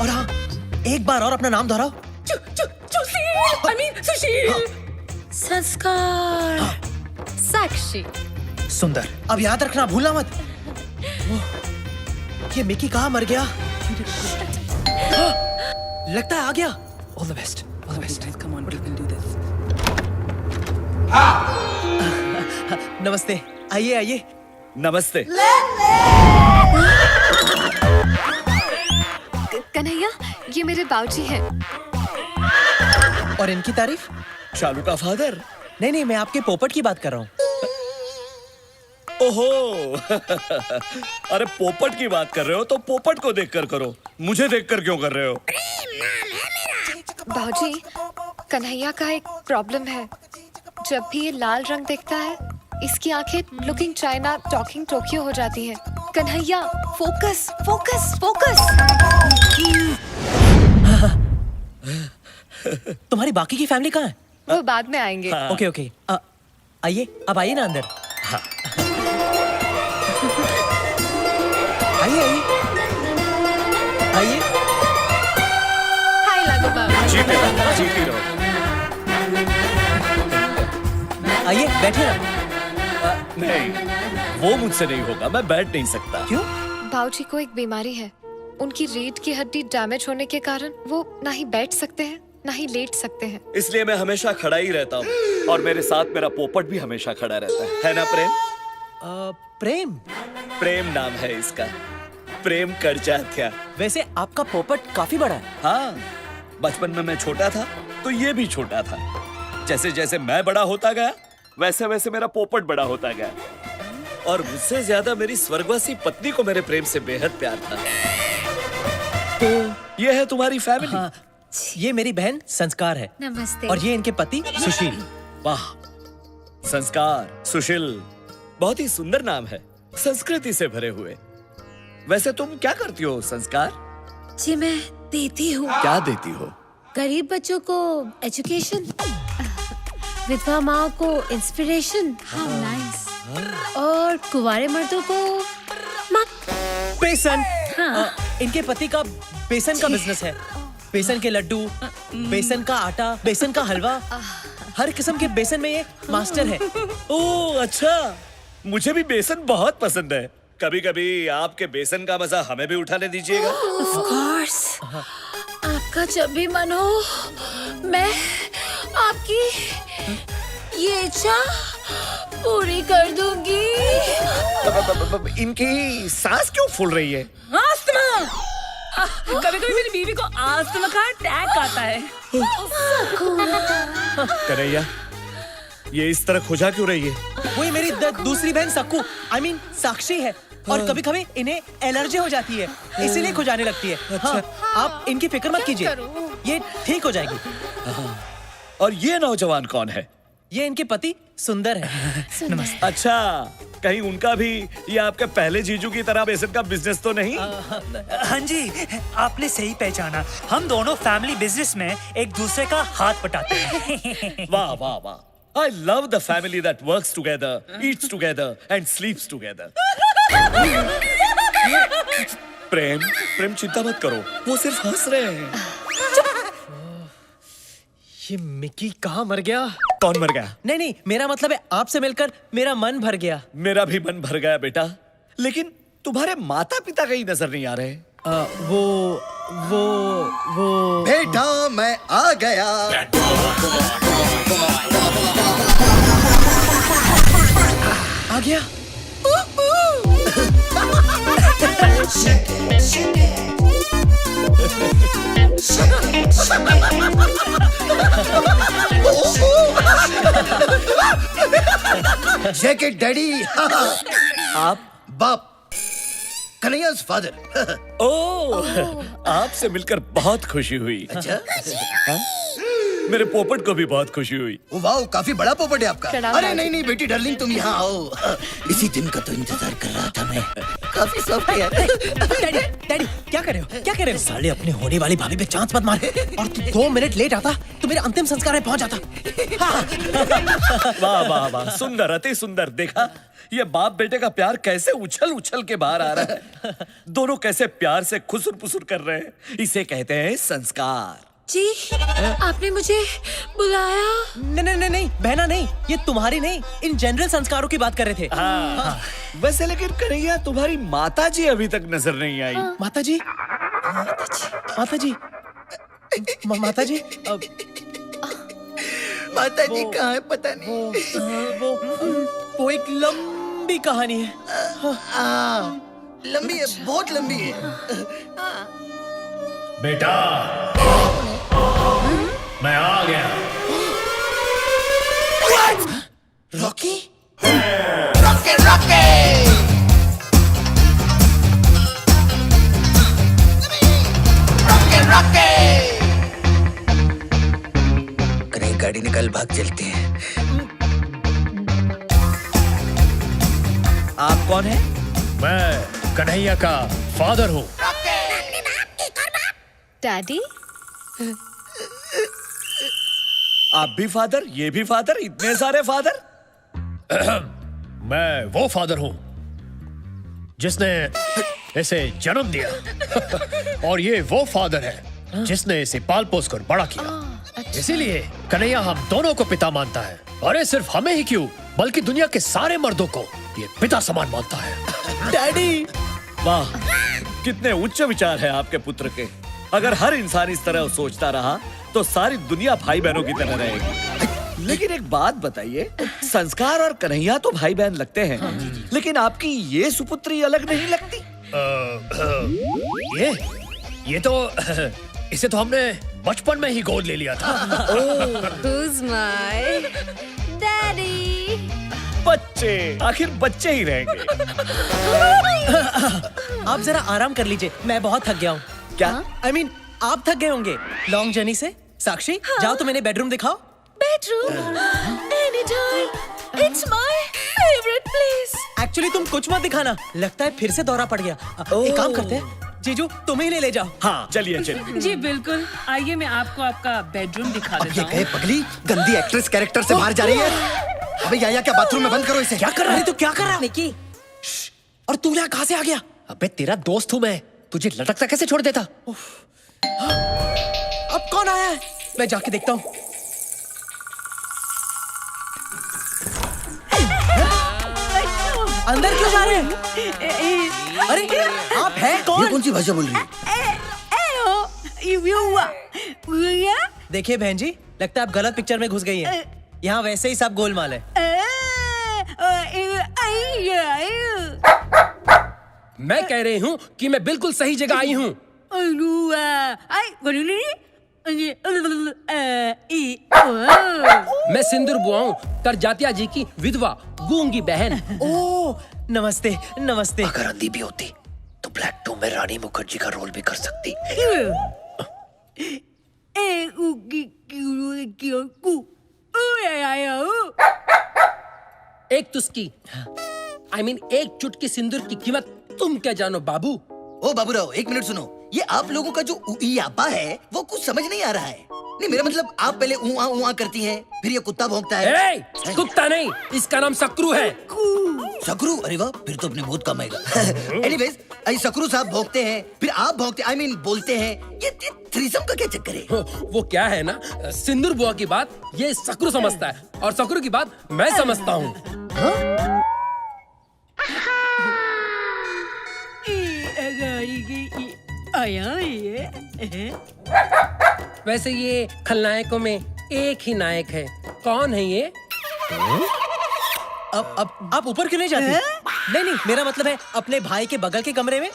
और हाँ, एक बार और अपना नाम दोहराओ। सुशील। संस्कार। साक्षी। सुंदर। अब याद रखना, भूलना मत। ये मिकी कहाँ मर गया? लगता है आ गया। All the best. All the best. Come on, we can do this. नमस्ते, आइए। नमस्ते। कन्हैया, ये मेरे बाबूजी हैं। और इनकी तारीफ? शालू का फादर? नहीं, मैं आपके पोपट की बात कर रहा हूँ। ओहो अरे पोपट की बात कर रहे हो तो पोपट को देखकर करो, मुझे देखकर क्यों कर रहे हो? बाबूजी, कन्हैया का एक प्रॉब्लम है। जब भी ये लाल रंग देखता है, इसकी आंखें लुकिंग चाइना टॉकिंग टोक्यो हो जाती हैं। Kanhaiya, focus focus focus. तुम्हारी बाकी की फैमिली कहाँ है? वो बाद में आएंगे। ओके। आइए, अब आइए ना अंदर। आइए। आइए। हाय लागू बाबा। जीते रहो, जीती रहो। आइए बैठिए ना। नहीं, वो मुझसे नहीं होगा, मैं बैठ नहीं सकता। क्यों? भाऊजी को एक बीमारी है। उनकी रीढ़ की हड्डी डैमेज होने के कारण वो ना ही बैठ सकते हैं ना ही लेट सकते हैं। इसलिए मैं हमेशा खड़ा ही रहता हूँ और मेरे साथ मेरा पोपट भी हमेशा खड़ा रहता है ना प्रेम? प्रेम? प्रेम नाम है इसका, प्रेम करजात्या। वैसे आपका पोपट काफी बड़ा है। हाँ, बचपन में मैं छोटा था तो ये भी छोटा था। जैसे जैसे मैं बड़ा होता गया वैसे वैसे मेरा पोपट बड़ा होता गया और मुझसे ज्यादा मेरी स्वर्गवासी पत्नी को मेरे प्रेम से बेहद प्यार था। तो ये है तुम्हारी फैमिली। हाँ, ये मेरी बहन संस्कार है। नमस्ते। और ये इनके पति सुशील। वाह, संस्कार, सुशील, बहुत ही सुंदर नाम है, संस्कृति से भरे हुए। वैसे तुम क्या करती हो संस्कार? जी मैं देती हूँ। क्या देती हो? गरीब बच्चों को एजुकेशन, विधवा माँ को इंस्पिरेशन, और कुंवारे मर्दों को बेसन। हाँ। इनके पति का बेसन का बिजनेस है। बेसन के लड्डू, बेसन का आटा, बेसन का हलवा, हर किस्म के बेसन में ये मास्टर है। ओह अच्छा, मुझे भी बेसन बहुत पसंद है। कभी कभी आपके बेसन का मजा हमें भी उठाने दीजिएगा। Of course। आपका जब भी मन हो मैं आपकी ये इच्छा पूरी कर दूंगी। इनकी सांस क्यों फूल रही है? आस्थमा। कभी कभी मेरी बीवी को आस्थमा का अटैक आता है। कन्हैया, ये इस तरह खुजा क्यों रही है? वही मेरी दूसरी बहन सक्कू, I mean साक्षी है। और कभी कभी इन्हें एलर्जी हो जाती है, इसीलिए खुजाने लगती है। हाँ, आप इनकी फिक्र मत कीजिए, ये ठीक हो जाएगी। और ये नौजवान कौन है? ये इनके पति सुंदर है। नमस्ते। अच्छा, कहीं उनका भी ये आपके पहले जीजू की तरह बेसन का बिजनेस तो नहीं? हाँ जी, आपने सही पहचाना। हम दोनों फैमिली बिजनेस में एक दूसरे का हाथ बटाते हैं। वाह वाह वाह, I love the family that works together, eats together and sleeps together. प्रेम चिंता मत करो, वो सिर्फ हंस रहे हैं। ये मिकी कहाँ मर गया? कौन मर गया? नहीं, मेरा मतलब है आपसे मिलकर मेरा मन भर गया। मेरा भी मन भर गया बेटा, लेकिन तुम्हारे माता पिता कहीं नजर नहीं आ रहे। वो बेटा मैं आ गया। आ गया। Jacket daddy. आप? बाप, कन्हैया's फादर। ओह, आपसे मिलकर बहुत खुशी हुई। अच्छा? हाँ? मेरे पोपट को भी बहुत खुशी हुई। वाह, काफी बड़ा पोपट है आपका। प्रणाम अरे दादी। नहीं बेटी डार्लिंग, तुम यहाँ आओ। इसी दिन का तो इंतजार कर रहा था मैं। काफी सॉफ्ट है। डैडी क्या कर रहे हो? क्या कर रहे हो? साले अपने होने वाली भाभी पे चांस मत मार। और तू 2 मिनट लेट आता तो मेरे अंतिम संस्कार में पहुंच जाता। वाह वाह वाह, सुंदर, अति सुंदर। देखा, ये बाप बेटे का प्यार कैसे उछल उछल के बाहर आ रहा है। दोनों कैसे प्यार से खुसुर पुसुर कर रहे हैं। इसे कहते हैं संस्कार। जी, आपने मुझे बुलाया? नहीं, बहना नहीं, ये तुम्हारी नहीं, इन जनरल संस्कारों की बात कर रहे थे। हाँ। वैसे लेकिन कन्हैया, तुम्हारी माताजी अभी तक नजर नहीं आई। माताजी? माताजी कहाँ है पता नहीं। वो एक लंबी कहानी है। लंबी है, बहुत लंबी है। बेटा, मैं आ गया। रॉकी? कहीं गाड़ी निकल, भाग चलते हैं। आप कौन है? मैं कन्हैया का फादर हूँ। डैडी? आप भी फादर, ये भी फादर, इतने सारे फादर? मैं वो फादर हूँ जिसने इसे जन्म दिया और ये वो फादर है जिसने इसे पाल पोस कर बड़ा किया। इसीलिए कन्हैया हम दोनों को पिता मानता है। अरे सिर्फ हमें ही क्यों, बल्कि दुनिया के सारे मर्दों को ये पिता समान मानता है। डैडी, वाह, कितने उच्च विचार है आपके पुत्र के। अगर हर इंसान इस तरह सोचता रहा तो सारी दुनिया भाई बहनों की तरह रहेगी। लेकिन एक बात बताइए, संस्कार और कन्हैया तो भाई बहन लगते हैं, लेकिन आपकी ये सुपुत्री अलग नहीं लगती? ये तो इसे तो हमने बचपन में ही गोद ले लिया था। Who's my daddy? बच्चे, आखिर बच्चे ही रहेंगे। आप जरा आराम कर लीजिए, मैं बहुत थक गया हूँ। क्या? I mean, आप थक गए होंगे लॉन्ग जर्नी से। साक्षी, जाओ तो मैंने बेडरूम दिखाओ। Bedroom? Anytime. It's my favorite place. Actually तुम कुछ मत दिखाना, लगता है फिर से दौरा पड़ गया। एक काम करते हैं, जीजू तुम ही ले जाओ। हाँ, चलिए चलिए। जी बिल्कुल, आइए मैं आपको आपका बेडरूम दिखा देता हूँ। ये पगली गंदी एक्ट्रेस कैरेक्टर से बाहर जा रही है। अबे या क्या बाथरूम में बंद करो इसे। क्या कर रहा है तू? क्या कर रहा है निकी? और तू यहाँ कहाँ से आ गया? अबे तेरा दोस्त हूँ मैं, तुझे लटकता कैसे छोड़ देता? अब कौन आया है? मैं जाके देखता हूँ। अंदर क्यों जा रहे हैं? अरे आप हैं कौन? ये कौन सी भाषा बोल रही है? देखिए बहन जी, लगता है आप गलत पिक्चर में घुस गई हैं। यहाँ वैसे ही सब गोलमाल है। मैं कह रही हूँ कि मैं बिल्कुल सही जगह आई हूँ। मैं सिंदूर बुआ हूँ, करजातिया जी की विधवा गूंगी बहन। ओह, नमस्ते नमस्ते। अगर अंधी भी होती तो ब्लैक टू में रानी मुखर्जी का रोल भी कर सकती। एक तुस्की, I mean, एक चुटकी सिंदूर की कीमत तुम क्या जानो बाबू? ओ बाबूराव, एक मिनट सुनो। ये आप लोगों का जो उईयापा है वो कुछ समझ नहीं आ रहा है। नहीं, मेरा मतलब आप पहले उआ करती हैं, फिर ये कुत्ता भौंकता है। कुत्ता नहीं, इसका नाम सकरू है। सकरू? अरे वाह, फिर तो अपने बहुत कम आएगा। एनीवेज, सकरू साहब भौंकते हैं, फिर आप भौंकते, I mean, बोलते हैं। ये थ्रीसम का क्या चक्कर है? वो क्या है ना, सिंदूर बुआ की बात ये सकरू समझता है और सकरू की बात मैं समझता हूँ। वैसे ये खलनायकों में एक ही नायक है। कौन है ये? अब आप ऊपर क्यों नहीं जाती? नहीं नहीं, मेरा मतलब है अपने भाई के बगल के कमरे में।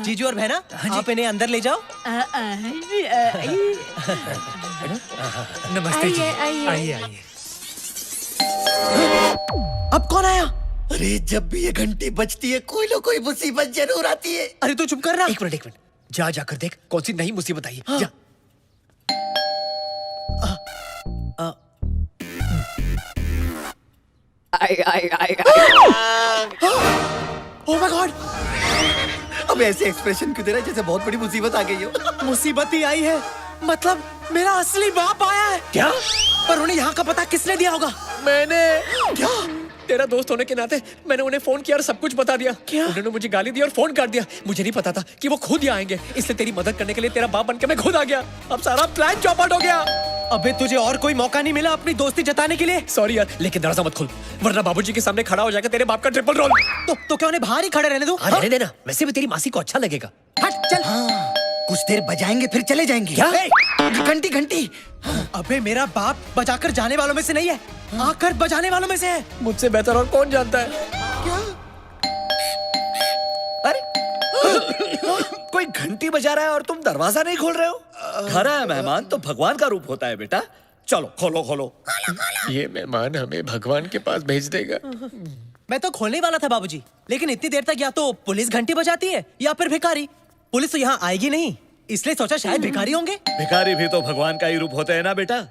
जीजू और बहना, आप इन्हें अंदर ले जाओ। नमस्ते जी, आइए आइए। अब कौन आया? अरे जब भी ये घंटी बजती है कोई ना कोई मुसीबत जरूर आती है। अरे तू चुप कर रहा। एक मिनट, जाकर देख कौन सी नई मुसीबत आई है। जा। Oh my God! अब ऐसे एक्सप्रेशन क्यों दे रहा है जैसे बहुत बड़ी मुसीबत आ गई हो? मुसीबत ही आई है, मतलब मेरा असली बाप आया है। क्या? पर उन्हें यहाँ का पता किसने दिया होगा? मैंने। क्या? तेरा दोस्त होने के नाते मैंने उन्हें फोन किया और सब कुछ बता दिया। क्या? उन्होंने मुझे गाली दी और फोन काट दिया। मुझे नहीं पता था कि वो खुद यहाँ आएंगे, इसलिए तेरी मदद करने के लिए तेरा बाप बनके मैं खुद आ गया। अब सारा प्लान चौपट हो गया। अबे तुझे और कोई मौका नहीं मिला अपनी दोस्ती जताने के लिए? सॉरी यार, लेकिन दरवाजा मत खोल वरना बाबूजी के सामने खड़ा हो जाएगा तेरे बाप का ट्रिपल रोल। तो क्या उन्हें बाहर ही खड़े रहने दो? रहने देना, वैसे भी तेरी मासी को अच्छा लगेगा। हट चल। कुछ देर बजाएंगे फिर चले जाएंगे। क्या? घंटी घंटी। अबे मेरा बाप बजाकर जाने वालों में से नहीं है, आकर बजाने वालों में से है। मुझसे बेहतर और कौन जानता है? क्या? अरे कोई घंटी बजा रहा है और तुम दरवाजा नहीं खोल रहे हो? घर आया मेहमान तो भगवान का रूप होता है बेटा। चलो खोलो खोलो। ये मेहमान हमें भगवान के पास भेज देगा। मैं तो खोलने वाला था बाबूजी, लेकिन इतनी देर तक या तो पुलिस घंटी बजाती है या फिर भिखारी। पुलिस तो यहाँ आएगी नहीं, इसलिए सोचा शायद भिखारी होंगे। भिखारी भी तो भगवान का ही रूप होते हैं ना बेटा।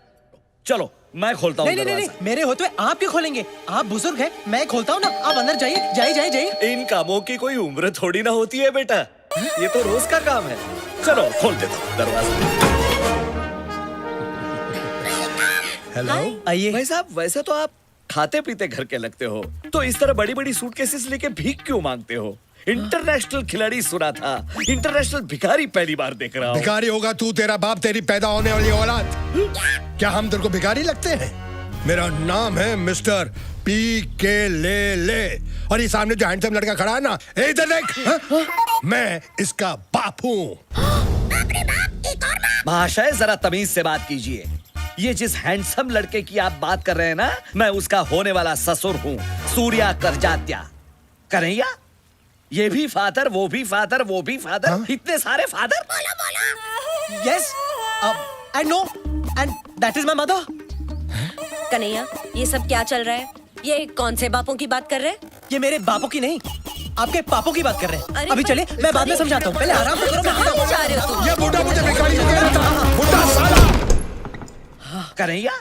चलो मैं खोलता हूँ। नहीं, मेरे होते हुए आप क्यों खोलेंगे? आप बुजुर्ग हैं, मैं खोलता हूँ ना। आप अंदर जाइए, जाइए। इन कामों की कोई उम्र थोड़ी ना होती है बेटा, ये तो रोज का काम है। चलो खोल देता हूँ दरवाजा। हेलो, आइए। भाई साहब, वैसे तो आप खाते पीते घर के लगते हो, तो इस तरह बड़ी बड़ी सूटकेसेस लेके भीख क्यों मांगते हो? इंटरनेशनल खिलाड़ी सुना था, इंटरनेशनल भिखारी पहली बार देख रहा हूँ। भिखारी होगा तू, तेरा बाप, तेरी पैदा होने वाली औलाद। क्या हम तेरे को भिखारी लगते हैं? मेरा नाम है मिस्टर PK ले। और ये सामने जो हैंडसम लड़का खड़ा है ना, इधर देख, मैं इसका बाप हूँ। महाशय जरा तमीज से बात कीजिए। ये जिस हैंडसम लड़के की आप बात कर रहे हैं ना, मैं उसका होने वाला ससुर हूँ, सूर्या करजात्या। कन्हैया, ये भी फादर, वो भी फादर, वो भी फादर, इतने सारे father. Yes, and no, and that is my mother. Kanhaiya, ये सब क्या चल रहा है? ये कौन से बापों की बात कर रहे हैं? ये मेरे बापों की नहीं, आपके पापों की बात कर रहे हैं। अभी चले, मैं बाद में समझाता हूँ, पहले आराम से करो। कहाँ जा रहे हो तुम? ये बूढ़ा मुझे भिखारी कह रहा था, बूढ़ा साला। कन्हैया,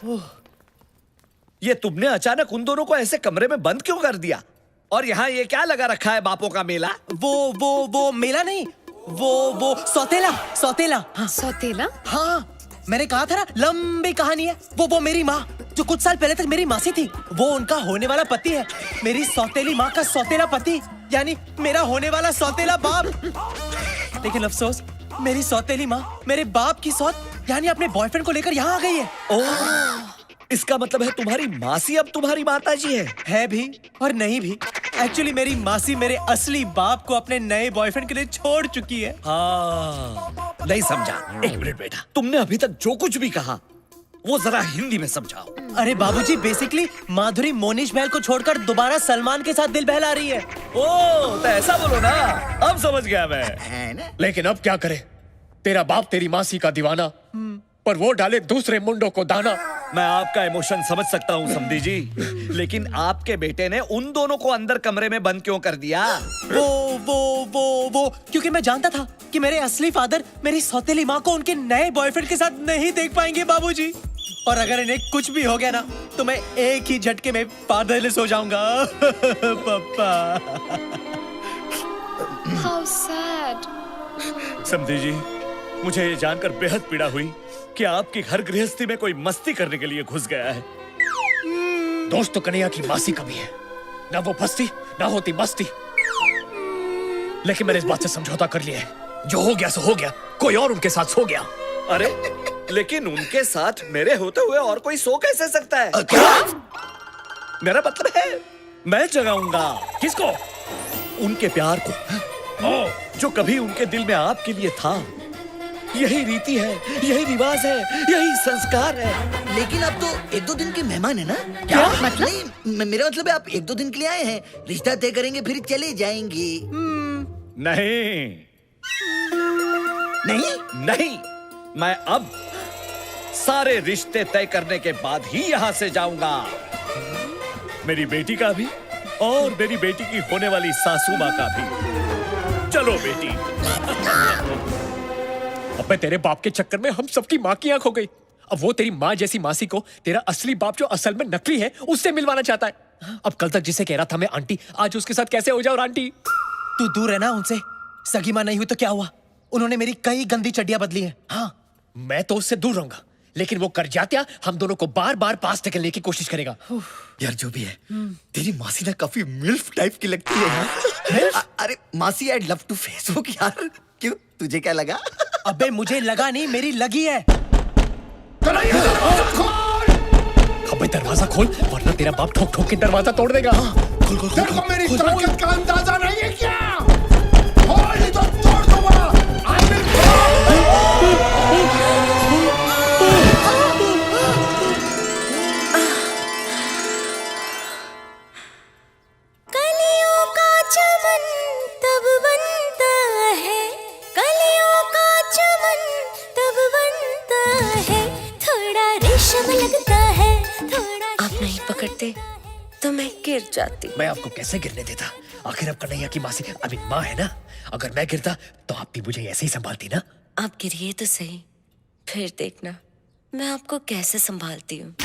ये तुमने अचानक उन दोनों को ऐसे कमरे में बंद क्यों कर दिया? और यहाँ ये क्या लगा रखा है, बापों का मेला? वो मेला नहीं, वो सौतेला। सौतेला? हाँ, मैंने कहा था ना, लंबी कहानी है। वो मेरी माँ जो कुछ साल पहले तक मेरी मासी थी, वो उनका होने वाला पति है। मेरी सौतेली माँ का सौतेला पति, यानी मेरा होने वाला सौतेला बाप। लेकिन अफसोस, मेरी सौतेली माँ मेरे बाप की सौत, यानी अपने बॉयफ्रेंड को लेकर यहाँ आ गई है। ओह, इसका मतलब है तुम्हारी मासी अब तुम्हारी माताजी है भी और नहीं भी। एक्चुअली मेरी मासी मेरे असली बाप को अपने नए बॉयफ्रेंड के लिए छोड़ चुकी है। हाँ, नहीं समझा। एक मिनट बेटा, तुमने अभी तक जो कुछ भी कहा वो जरा हिंदी में समझाओ। अरे बाबूजी, बेसिकली माधुरी मोनिश महल को छोड़कर दोबारा सलमान के साथ दिल बहला रही है। ओह, तो ऐसा बोलो ना, अब समझ गया मैं। लेकिन अब क्या करे? तेरा बाप तेरी मासी का दीवाना, पर वो डाले दूसरे मुंडों को दाना। मैं आपका इमोशन समझ सकता हूँ समधी जी, लेकिन आपके बेटे ने उन दोनों को अंदर कमरे में बंद क्यों कर दिया? वो क्योंकि मैं जानता था कि मेरे असली फादर मेरी सौतेली माँ को उनके नए बॉयफ्रेंड के साथ नहीं देख पाएंगे बाबूजी। और अगर इन्हें कुछ भी हो गया ना, तो मैं एक ही झटके में फादरलेस हो जाऊंगा। पापा। How sad. समधी जी, मुझे ये जानकर बेहद पीड़ा हुई कि आपकी घर गृहस्थी में कोई मस्ती करने के लिए घुस गया है। दोस्त तो कन्हैया की मासी का भी है, ना वो फंसती ना होती मस्ती। लेकिन मैंने इस बात से समझौता कर लिया है, जो हो गया सो हो गया, कोई और उनके साथ सो गया। अरे, लेकिन उनके साथ मेरे होते हुए और कोई सो कैसे सकता है? क्या? मेरा मतलब है, मैं जगाऊंगा। किसको? उनके प्यार को, जो कभी उनके दिल में आपके लिए था। यही रीति है, यही रिवाज है, यही संस्कार है। लेकिन आप तो 1-2 दिन के मेहमान है ना? क्या? मतलब मेरा मतलब है, आप 1-2 दिन के लिए आए हैं, रिश्ता तय करेंगे फिर चले जाएंगे। नहीं, मैं अब सारे रिश्ते तय करने के बाद ही यहाँ से जाऊंगा। मेरी बेटी का भी और मेरी बेटी की होने वाली सासू माँ का भी। चलो बेटी। अबे, तेरे बाप के चक्कर में हम सबकी माँ की आंख हो गई। अब वो तेरी माँ जैसी मासी को तेरा असली बाप जो असल में नकली है, उससे मिलवाना चाहता है। अब कल तक जिसे कह रहा था मैं आंटी, आज उसके साथ कैसे हो जाओ आंटी? तू दूर है ना उनसे। सगी माँ नहीं हुई तो क्या हुआ? उन्होंने मेरी कई गंदी चड्डियां बदली हैं। हाँ, मैं तो उससे दूर रहूंगा, लेकिन वो करजात्या हम दोनों को बार बार पास ढकेलने की कोशिश करेगा। यार जो भी है, तेरी मासी ना काफी मिल्फ टाइप की लगती है यार। अरे मासी, आई लव टू फेसबुक यार। क्यों, तुझे क्या लगा? अबे मुझे लगा नहीं, मेरी लगी है। अबे दरवाजा खोल, वरना तेरा बाप ठोक ठोक के दरवाजा तोड़ देगा। तेरे को मेरी ताकत का अंदाजा नहीं है क्या? खोल नहीं तो तोड़ दूंगा। कलियों का चमन तब बनता है, कलियों का चमन तब बनता है, थोड़ा रेशम लगता है, थोड़ा। आप नहीं पकड़ते तो मैं गिर जाती। मैं आपको कैसे गिरने देता? आखिर अब कन्हैया की मासी अभी माँ है ना। अगर मैं गिरता तो आप भी मुझे ऐसे ही संभालती ना। आप गिरिए तो सही, फिर देखना मैं आपको कैसे संभालती हूँ।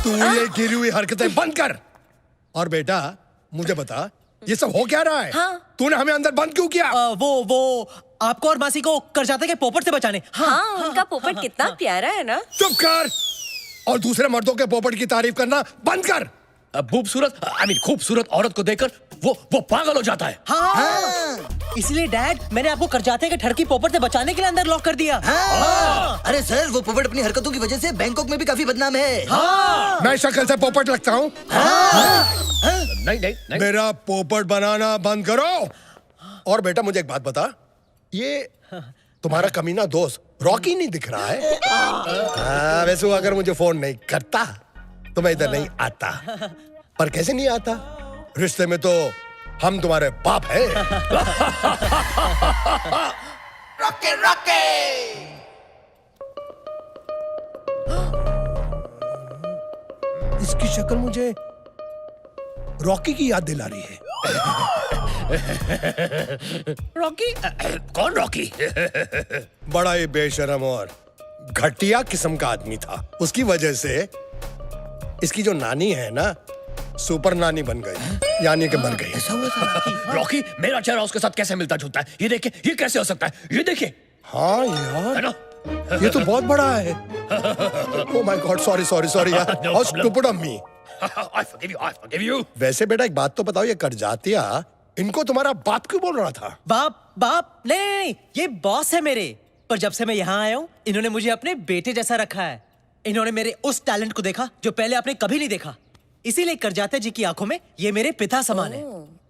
तू ये गिरी हुई हरकतें बंद कर। और बेटा, मुझे बता, ये सब हो क्या रहा है? हाँ। तूने हमें अंदर बंद क्यों किया? वो आपको और मासी को करजाते के पोपट से बचाने। हाँ, उनका पोपट कितना प्यारा है ना। चुप कर और दूसरे मर्दों के पोपट की तारीफ करना बंद कर। खूबसूरत औरत को देखकर वो पागल हो जाता है। हाँ। इसलिए डैड मैंने आपको करजाते के ठड़की पोपट से बचाने के लिए अंदर लॉक कर दिया। अरे सर, वो पोपट अपनी हरकतों की वजह से बैंकॉक में भी काफी बदनाम है। मैं शक्ल से पोपट लगता हूँ? नहीं। मेरा पोपट बनाना बंद करो। और बेटा मुझे एक बात बता, ये तुम्हारा कमीना दोस्त रॉकी नहीं दिख रहा है? वैसे वो अगर मुझे फोन नहीं करता तो मैं इधर नहीं आता। पर कैसे नहीं आता? रिश्ते में तो हम तुम्हारे बाप हैं। Rocky Rocky. इसकी शक्ल मुझे रॉकी की याद दिला रही है। रॉकी? कौन रॉकी? बड़ा ही बेशरम और घटिया किस्म का आदमी था। उसकी वजह से इसकी जो नानी है ना, सुपर नानी बन गई, यानी कि मर गई। ऐसा हुआ था? रॉकी, मेरा चेहरा उसके साथ कैसे मिलता जुलता है? ये देखिए, ये कैसे हो सकता है? ये देखिए। हाँ यार, है ना? ये तो बहुत बड़ा है। ओह माय गॉड, सॉरी यार। How stupid of me. I forgive you. वैसे बेटा एक बात तो बताओ, ये करजातिया इनको तुम्हारा बाप क्यों बोल रहा था? बाप नहीं, ये बॉस है मेरे। पर जब से मैं यहाँ आया हूँ, इन्होंने मुझे अपने बेटे जैसा रखा है। इन्होंने मेरे उस टैलेंट को देखा जो पहले आपने कभी नहीं देखा। इसीलिए करजाते जी की आंखों में ये मेरे पिता समान है।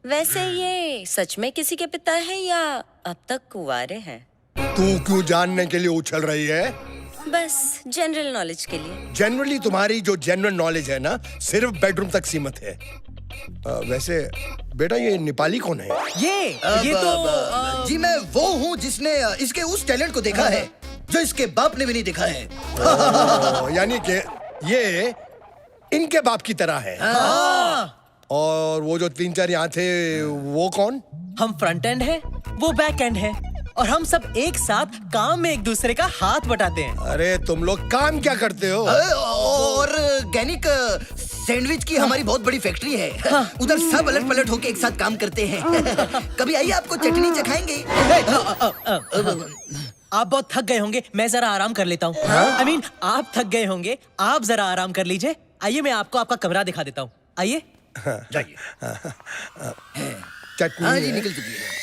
वैसे ये सच में किसी के पिता है या अब तक कुंवारे हैं? तू क्यों जानने के लिए उछल रही है? बस जनरल नॉलेज के लिए। जनरली तुम्हारी जो जनरल नॉलेज है ना, सिर्फ बेडरूम तक सीमित है। वैसे बेटा ये नेपाली कौन है? ये तो जी मैं वो हूँ जिसने इसके उस टैलेंट को देखा है जो इसके बाप ने भी नहीं देखा है। यानी कि ये इनके बाप की तरह है। और वो जो 3-4 यहाँ थे वो कौन? हम फ्रंट एंड है, वो बैक एंड है, और हम सब एक साथ काम में एक दूसरे का हाथ बटाते हैं। अरे तुम लोग काम क्या करते हो? ऑर्गेनिक सैंडविच की हमारी बहुत बड़ी फैक्ट्री है। उधर सब अलट पलट होके एक साथ काम करते हैं। कभी आइए, आपको चटनी चखाएंगे। आप बहुत थक गए होंगे, मैं जरा आराम कर लेता हूँ। I mean, आप थक गए होंगे, आप जरा आराम कर लीजिए। आइए मैं आपको आपका कमरा दिखा देता हूँ। आइए। जाइए। चटनी हाँ जी, निकल चुकी है।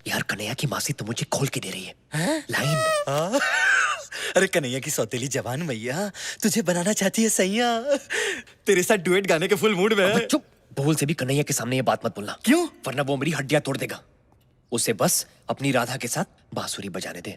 यार कन्हैया की मासी तो मुझे खोल के दे रही है लाइन। अरे कन्हैया की सौतेली जवान मैया तुझे बनाना चाहती है सैया। तेरे साथ डुएट गाने के फुल मूड में है। चुप, भूल से भी कन्हैया के सामने ये बात मत बोलना। क्यों? वरना वो मेरी हड्डियां तोड़ देगा। उसे बस अपनी राधा के साथ बांसुरी बजाने दे।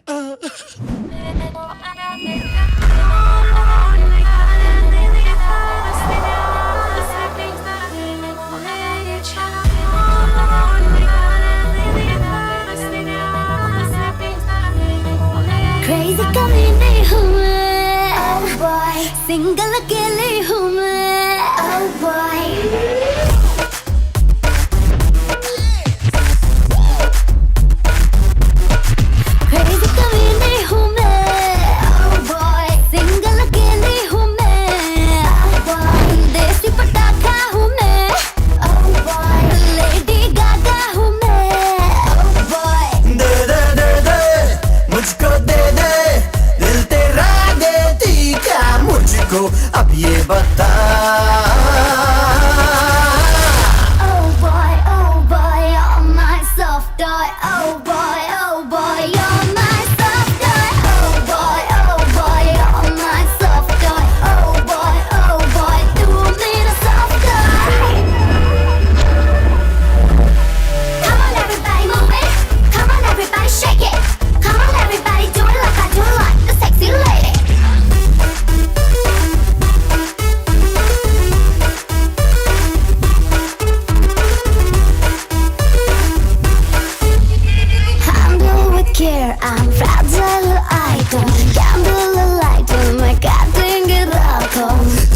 Crazy कमीने हूँ मैं, oh boy, सिंगल अकेले हूँ मैं, oh boy. Crazy कमीने हूँ मैं, oh boy, सिंगल अकेले हूँ मैं, oh boy, देसी पटाखा हूँ मैं, oh boy, लेडी गागा हूँ मैं, oh boy. दे दे दे दे मुझको दे दे, दिल तेरा देती क्या मुझको अब ये बता। Oh boy, you're my soft toy. Oh boy, you're my soft toy. Oh boy, you're my soft toy. Oh boy, तू मेरा soft toy. Come on everybody move it. Come on everybody shake it. Come on everybody do it like I do it like the sexy lady. I'm blue with care, I'm fragile, I don't gamble alike, oh my God, bring it up,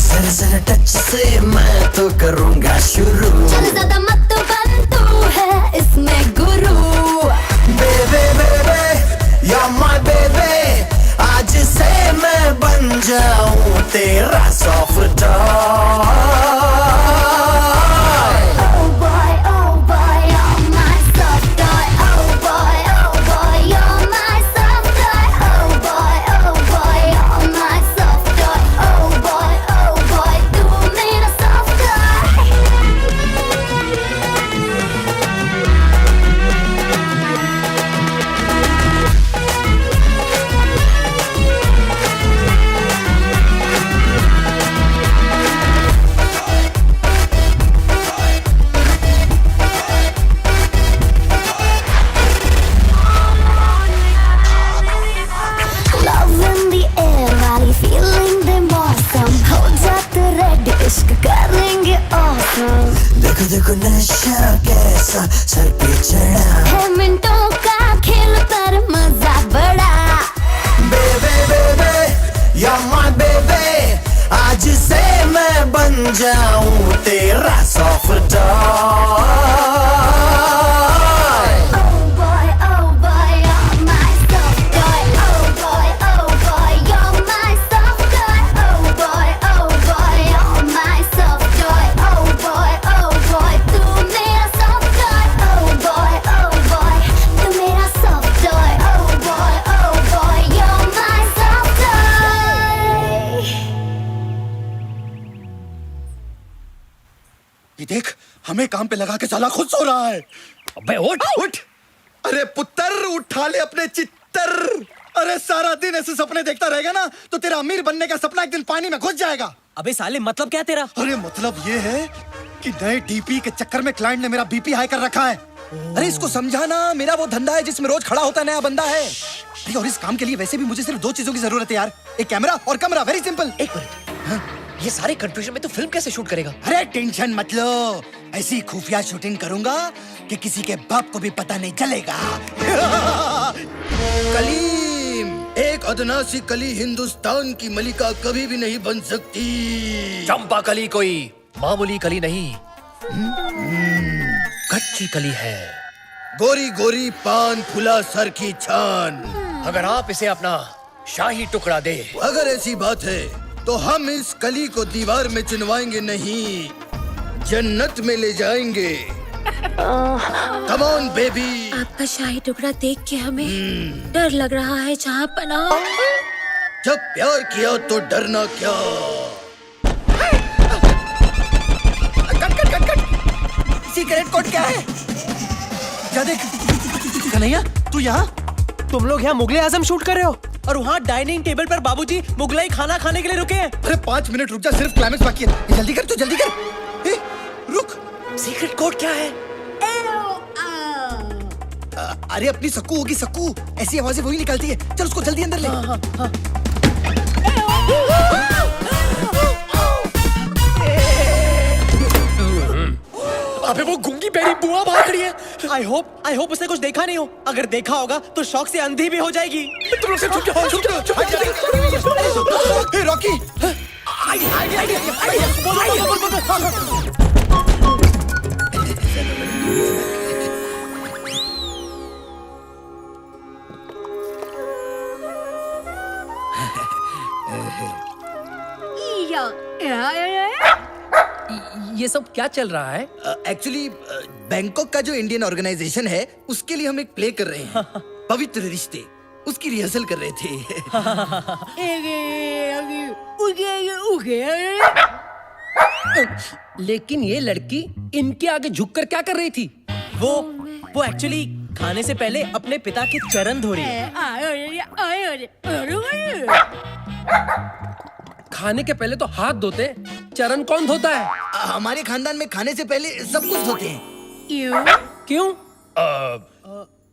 जरा जरा touch से मैं तो करूँगा शुरू। चल ज़्यादा मत बन, तू है इसमें गुरु। बेबे बेबे you're my baby, आज से मैं बन जाऊँ तेरा soft toy। Oh boy, देखो देखो नशा कैसा सर पे चढ़ा है मिनटों का खेल पर मजा बड़ा बेबे बेबे या माय बेबे आज से मैं बन जाऊं तेरा soft toy Oh boy, you're my soft toy. Oh boy, you're my soft toy. Oh boy, you're my soft toy. Oh boy, तू मेरा soft toy. Oh boy, तू मेरा soft toy. Oh boy, you're my soft toy. ये देख, हमें काम पे लगा के साला खुद सो रहा है। अबे उठ उठ। अरे पुत्र, उठा ले अपने चित्तर। अरे सारा दिन ऐसे सपने देखता रहेगा ना तो तेरा अमीर बनने का सपना एक दिन पानी में घुस जाएगा। अबे साले मतलब क्या है तेरा? अरे मतलब ये है कि नए डीपी के चक्कर में क्लाइंट ने मेरा बीपी हाई कर रखा है। अरे इसको समझाना, मेरा वो धंधा है जिसमें रोज खड़ा होता नया बंदा है। अरे और इस काम के लिए वैसे भी मुझे सिर्फ 2 चीजों की जरूरत है यार, एक कैमरा और कमरा। Very simple. एक मिनट, ये सारे कंफ्यूजन में तू फिल्म कैसे शूट करेगा? अरे टेंशन मत लो, ऐसी खुफिया शूटिंग करूंगा कि किसी के बाप को भी पता नहीं चलेगा। कलीम, एक अदना सी कली हिंदुस्तान की मलिका कभी भी नहीं बन सकती। चंपा कली कोई मामूली कली नहीं, कच्ची कली है। गोरी गोरी पान फुला सर की छान। अगर आप इसे अपना शाही टुकड़ा दे, अगर ऐसी बात है तो हम इस कली को दीवार में चिनवाएंगे नहीं, जन्नत में ले जाएंगे। Come on baby. आपका शाही टुकड़ा देख के हमें डर लग रहा है जहाँ पना। जब प्यार किया तो डरना क्या। सीक्रेट कोड क्या है? क्या देख कन्हैया, तू यहाँ? तुम लोग यहाँ मुगले आजम शूट कर रहे हो और वहाँ डाइनिंग टेबल पर बाबूजी मुगलाई खाना खाने के लिए रुके हैं। अरे 5 मिनट रुक जा, सिर्फ क्लाइमेक्स बाकी है। जल्दी कर, तू जल्दी कर। ए, रुक। सीक्रेट कोड क्या है? अरे अपनी सक्कू होगी, सक्कू। ऐसी आवाजें वही निकलती है। चल उसको जल्दी अंदर ले। अबे वो गूंगी बेरी बुआ भाग रही है। आई होप उसने कुछ देखा नहीं हो। अगर देखा होगा तो शौक से अंधी भी हो जाएगी। तुम लोग छुप जाओ, छुप जाओ। हे रॉकी, ये सब क्या चल रहा है? एक्चुअली बैंकॉक का जो इंडियन ऑर्गेनाइजेशन है उसके लिए हम एक प्ले कर रहे हैं, पवित्र रिश्ते। उसकी रिहर्सल कर रहे थे। लेकिन ये लड़की इनके आगे झुककर क्या कर रही थी? वो एक्चुअली खाने से पहले अपने पिता के चरण धो रही है। खाने के पहले तो हाथ धोते, चरण कौन धोता है? हमारे खानदान में खाने से पहले सब कुछ धोते हैं। क्यों?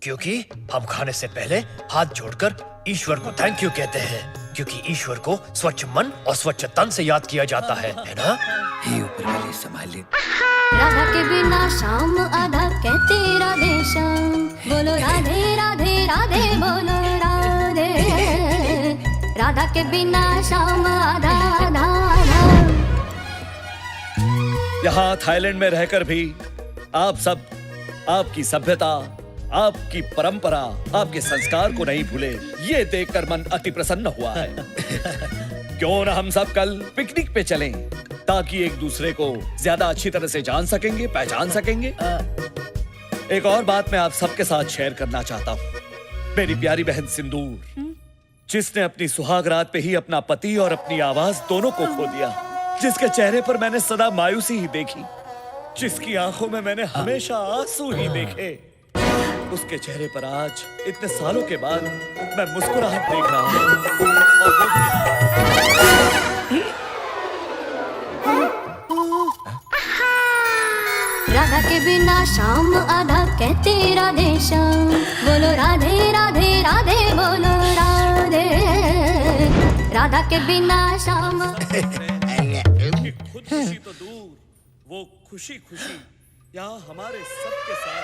क्योंकि हम खाने से पहले हाथ जोड़कर ईश्वर को थैंक यू कहते हैं, क्योंकि ईश्वर को स्वच्छ मन और स्वच्छ तन से याद किया जाता है ना? हे ऊपर वाले संभाल ले। राधा के बिना शाम आधा कहते राधे श्याम, बोलो राधे राधे राधे बोलो राधे। राधा के बिना शाम आधा आधा आधा। यहाँ थाईलैंड में रहकर भी आप सब आपकी सभ्यता, आपकी परंपरा, आपके संस्कार को नहीं भूले, ये देखकर मन अति प्रसन्न हुआ है। क्यों ना हम सब कल पिकनिक पे चलें, ताकि एक दूसरे को ज्यादा अच्छी तरह से जान सकेंगे, पहचान सकेंगे। एक और बात मैं आप सबके साथ शेयर करना चाहता हूँ। मेरी प्यारी बहन सिंदूर, जिसने अपनी सुहाग रात पे ही अपना पति और अपनी आवाज दोनों को खो दिया, जिसके चेहरे पर मैंने सदा मायूसी ही देखी, जिसकी आंखों में मैंने हमेशा आंसू ही देखे, उसके चेहरे पर आज इतने सालों के बाद मैं मुस्कुराहट देख रहा हूँ। राधा के बिना शाम आधा कहते राधे श्याम, बोलो राधे राधे राधे बोलो राधे। राधा के बिना शाम। खुद खुशी तो दूर, वो खुशी खुशी यहाँ हमारे सबके साथ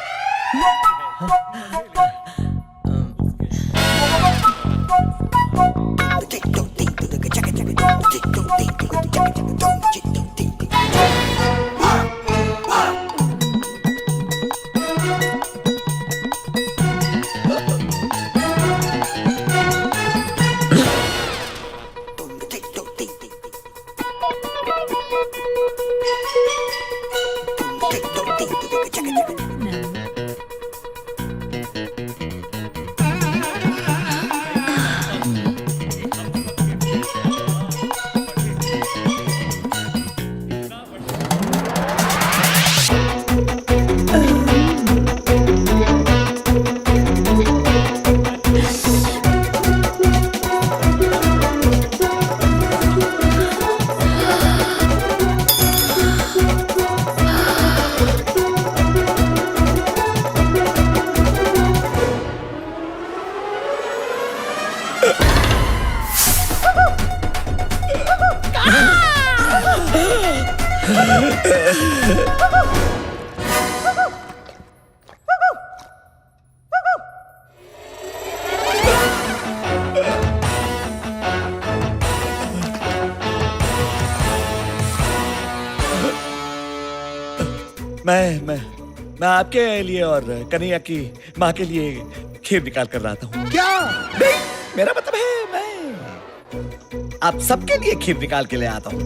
मैं आपके लिए और कन्हैया की माँ के लिए खीर निकाल कर रहा था। क्या? नहीं, मेरा मतलब है मैं आप सबके लिए खीर निकाल के ले आता हूँ।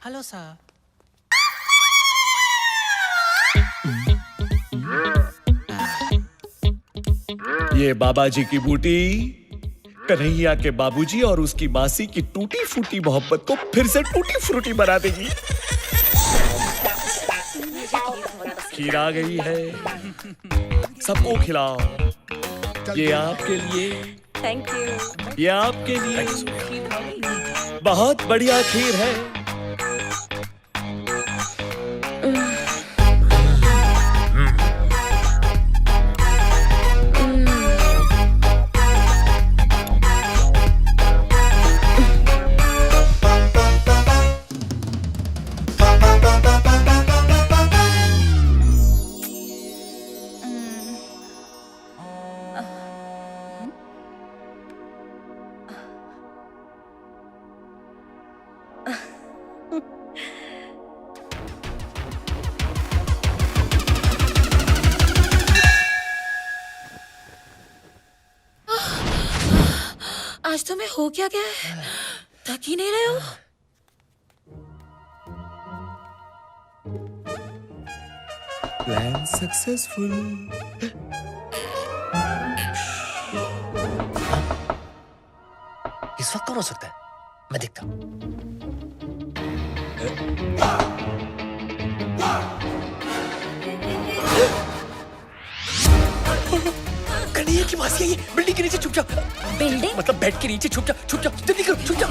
Hello sir. ये बाबा जी की बूटी कन्हैया के बाबूजी और उसकी मासी की टूटी फूटी मोहब्बत को फिर से टूटी फ्रूटी बना देगी। खीर आ गई है, सबको खिलाओ। ये आपके लिए, थैंक यू। ये आपके लिए बहुत बढ़िया खीर है। आज तुम्हें हो क्या गया है? थक ही नहीं रहे हो? Plan successful. इस वक्त कौन हो सकता है? मैं देखता हूं। कन्हैया की मासी है ये। बिल्डिंग के नीचे छुप जाओ। बिल्डिंग? मतलब बेड के नीचे छुप जाओ, छुप जाओ, जल्दी करो, छुप जाओ।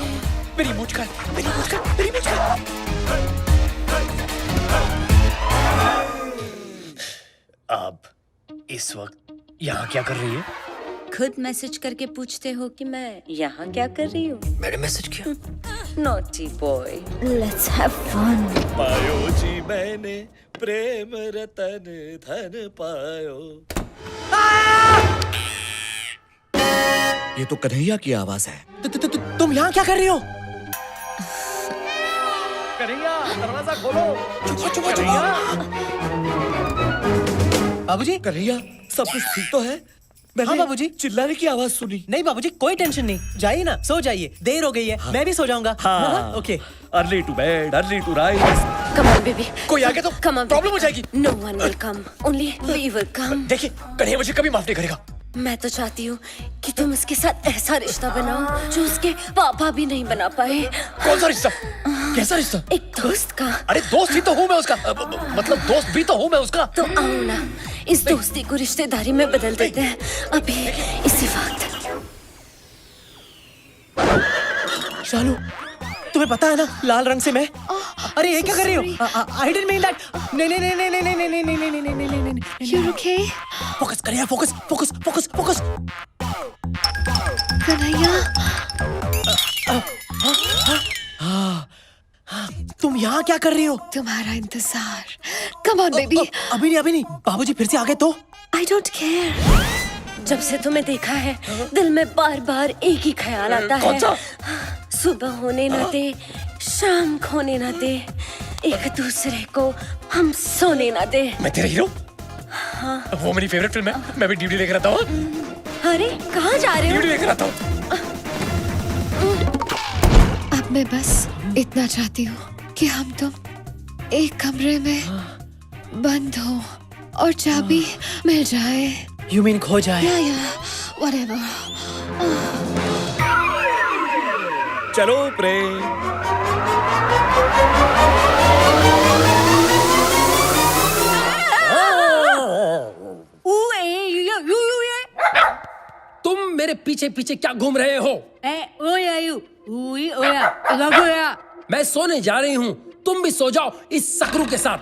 मेरी मूंछ का, मेरी मूंछ का, मेरी मूंछ का। अब इस वक्त यहाँ क्या कर रही है? खुद मैसेज करके पूछते हो कि मैं यहाँ क्या कर रही हूँ? मैंने मैसेज किया। Naughty boy, let's have fun. पायो जी मैंने प्रेम रतन धन पायो। ये तो कन्हैया की आवाज है। तुम यहाँ क्या कर रही हो? कन्हैया दरवाजा खोलो। चुप चुप चुप। बाबूजी, कन्हैया सब कुछ ठीक तो है? हाँ बाबूजी, चिल्लाने की आवाज सुनी। नहीं बाबूजी, कोई टेंशन नहीं। जाइए ना, सो जाइए, देर हो गई है। मैं भी सो जाऊंगा। हाँ, okay. Early to bed, early to rise. Come on, baby. कोई आ गया तो Come on, प्रॉब्लम हो जाएगी। No one will come. Only we will come. देखिए, कन्हैया मुझे कभी माफ नहीं करेगा। मैं तो चाहती हूँ कि तुम उसके साथ ऐसा रिश्ता बनाओ जो उसके पापा भी नहीं बना पाए। कौन सा रिश्ता? कैसा रिश्ता? एक दोस्त का। अरे दोस्त ही तो हूँ मैं उसका। मतलब दोस्त भी तो हूँ मैं उसका। तो आओ ना, इस दोस्ती को रिश्तेदारी में बदल देते हैं अभी, इसी वक्त। शालू, तुम्हें पता है ना लाल रंग से मैं। अरे ये क्या कर रही हो? I didn't mean that. नहीं नहीं नहीं नहीं नहीं नहीं नहीं नहीं नहीं नहीं नहीं नहीं। You're okay? फोकस करिए, focus focus focus focus. Kanhaiya, तुम यहाँ क्या कर रही हो? तुम्हारा इंतजार। Come on baby. अभी नहीं बाबूजी फिर से आ गए तो? I don't care. जब से तुम्हें देखा है दिल में बार बार एक ही ख्याल आता है। कौन सा? सुबह होने न दे, शाम खोने न दे, एक दूसरे को हम सोने न दे। मैं तेरा हीरो? हाँ। वो मेरी फेवरेट फिल्म है, मैं भी डीवीडी लेकर आता हूँ। अरे कहाँ जा रहे हो? डीवीडी लेकर आता हूँ। अब मैं बस इतना चाहती हूँ कि हम तुम एक कमरे में बंद हो और चाबी मिल जाए। You mean खो जाए? Yeah, whatever. चलो प्रेम। तुम मेरे पीछे पीछे क्या घूम रहे हो? मैं सोने जा रही हूँ, तुम भी सो जाओ इस सकरू के साथ।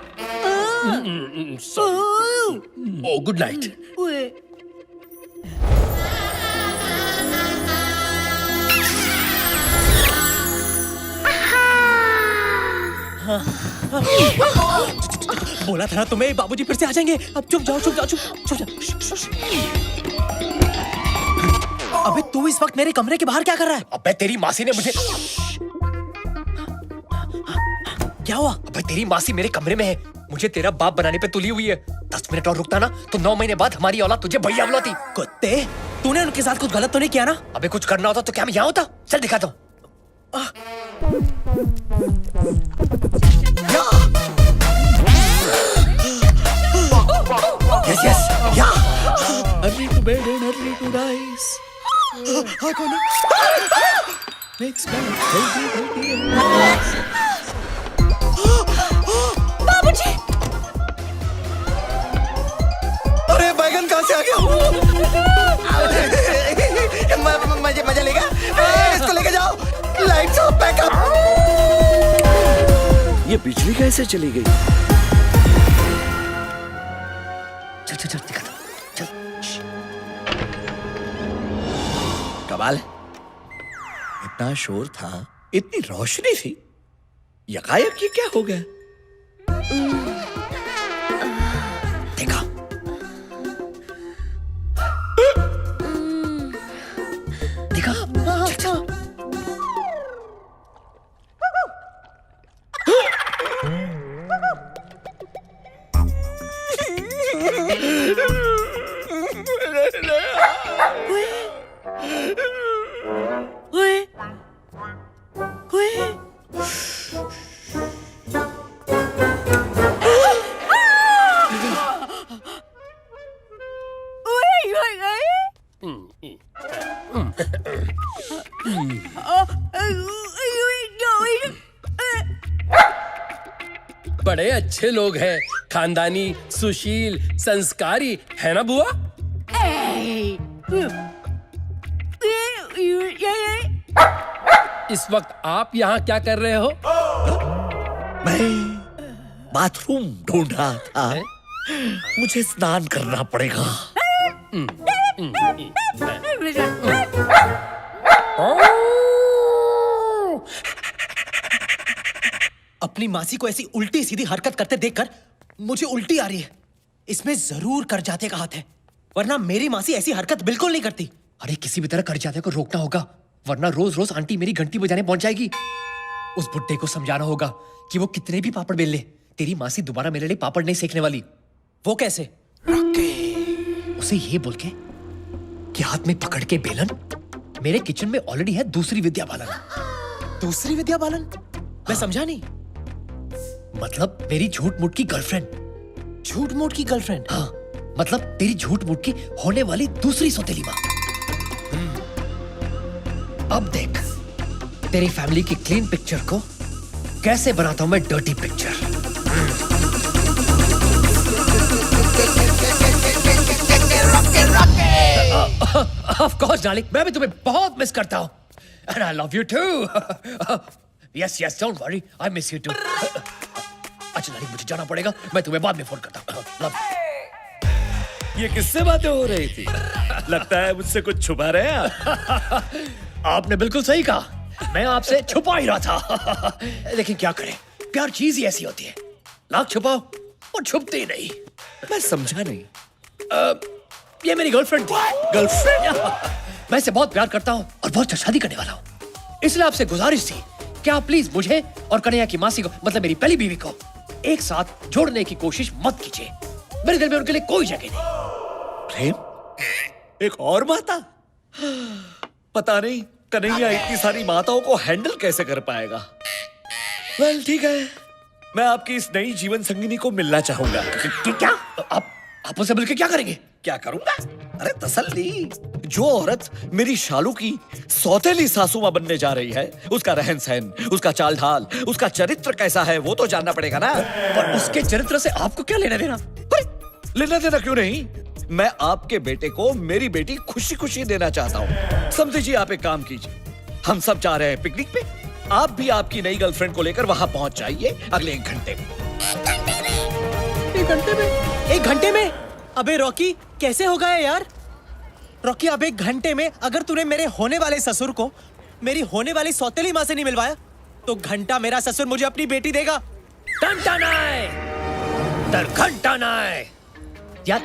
ओ गुड नाइट। बोला था ना तुम्हें, बाबूजी फिर से आ जाएंगे। अब चुप जाओ। अबे तू इस वक्त मेरे कमरे के बाहर क्या कर रहा है? अबे तेरी मासी ने मुझे। क्या हुआ? अबे तेरी मासी मेरे कमरे में है, मुझे तेरा बाप बनाने पे तुली हुई है। 10 मिनट और रुकता ना तो 9 महीने बाद हमारी औलाद तुझे भैया बुलाती। कुत्ते, तूने उनके साथ कुछ गलत तो नहीं किया ना? अबे कुछ करना होता तो क्या मैं यहाँ होता? चल दिखाता हूँ। Yes, yeah. Early to bed and early to rise. कौन है? Makes me healthy. बाबूजी! अरे बैगन कहाँ से आ गया? मजा लेगा? इसको लेके जाओ। Lights off, backup. ये बिजली कैसे चली गई? चल दिखाता हूँ, चल। कमाल है, इतना शोर था, इतनी रोशनी थी, यकायक ये क्या हो गया? देखा? देखा? चल। बड़े अच्छे लोग हैं, खानदानी, सुशील, संस्कारी, है ना बुआ? इस वक्त आप यहाँ क्या कर रहे हो? मैं बाथरूम ढूंढ रहा था, मुझे स्नान करना पड़ेगा। अपनी मासी को ऐसी उल्टी सीधी हरकत करते देखकर मुझे उल्टी आ रही है। इसमें जरूर करजाते का हाथ है, वरना मेरी मासी ऐसी हरकत बिल्कुल नहीं करती। अरे किसी भी तरह करजाते को रोकना होगा, वरना रोज रोज आंटी मेरी घंटी बजाने पहुंच जाएगी। उस बुड्ढे को समझाना होगा कि वो कितने भी पापड़ बेल ले, तेरी मासी दोबारा मेरे लिए पापड़ नहीं सेकने वाली। वो कैसे? उसे ये बोल के कि हाथ में पकड़ के बेलन, मेरे किचन में ऑलरेडी है दूसरी विद्या बालन। दूसरी विद्या बालन? मैं समझा नहीं। मतलब मेरी झूठ मूठ की गर्लफ्रेंड। झूठ मूठ की गर्लफ्रेंड? हाँ, मतलब तेरी झूठ मूठ की होने वाली दूसरी सौतेली माँ। अब देख तेरी फैमिली की क्लीन पिक्चर को कैसे बनाता हूं मैं dirty picture. Of course darling, मैं भी तुम्हें बहुत मिस करता हूं। And I love you too. Yes, don't worry, I miss you too. अच्छा डार्लिंग, मुझे जाना पड़ेगा, मैं तुम्हें बाद में फोन करता हूँ। ये किससे बातें हो रही थी? लगता है मुझसे कुछ छुपा रहे हैं आप। आपने बिल्कुल सही कहा, मैं आपसे छुपा ही रहा था। लेकिन क्या करें, प्यार चीज ही ऐसी होती है, लाख छुपाओ और छुपती ही नहीं। मैं समझा नहीं। ये मेरी गर्लफ्रेंड थी। गर्लफ्रेंड? मैं इसे बहुत प्यार करता हूँ और बहुत शादी करने वाला हूँ, इसलिए आपसे गुजारिश थी कि आप प्लीज मुझे और कन्हैया की मासी को, मतलब मेरी पहली बीवी को, एक साथ जोड़ने की कोशिश मत कीजिए। मेरे दिल में उनके लिए कोई जगह नहीं। प्रेम? एक और माता? पता नहीं कन्हैया इतनी सारी माताओं को हैंडल कैसे कर पाएगा। वेल ठीक है, मैं आपकी इस नई जीवन संगिनी को मिलना चाहूंगा। क्या? आप उससे मिलकर क्या करेंगे? क्या करूंगा? अरे तसल्ली। जो औरत मेरी शालू की सौतेली सासू मां बनने जा रही है, उसका रहन सहन, उसका चाल ढाल, उसका चरित्र कैसा है वो तो जानना पड़ेगा ना। पर उसके चरित्र से आपको क्या लेना देना? लेना देना क्यों नहीं? मैं आपके बेटे को मेरी बेटी खुशी खुशी देना चाहता हूँ। समझिए, आप एक काम कीजिए, हम सब जा रहे हैं पिकनिक पे, आप भी आपकी नई गर्लफ्रेंड को लेकर वहां पहुंच जाइए अगले 1 घंटे में। 1 घंटे में? 1 घंटे में? अबे रॉकी, कैसे होगा यार? रॉकी, अब 1 घंटे में अगर तूने मेरे होने वाले ससुर को मेरी होने वाली सौतेली माँ से नहीं मिलवाया तो घंटा मेरा ससुर मुझे अपनी बेटी देगा। घंटा नहीं, घंटा नहीं। यार,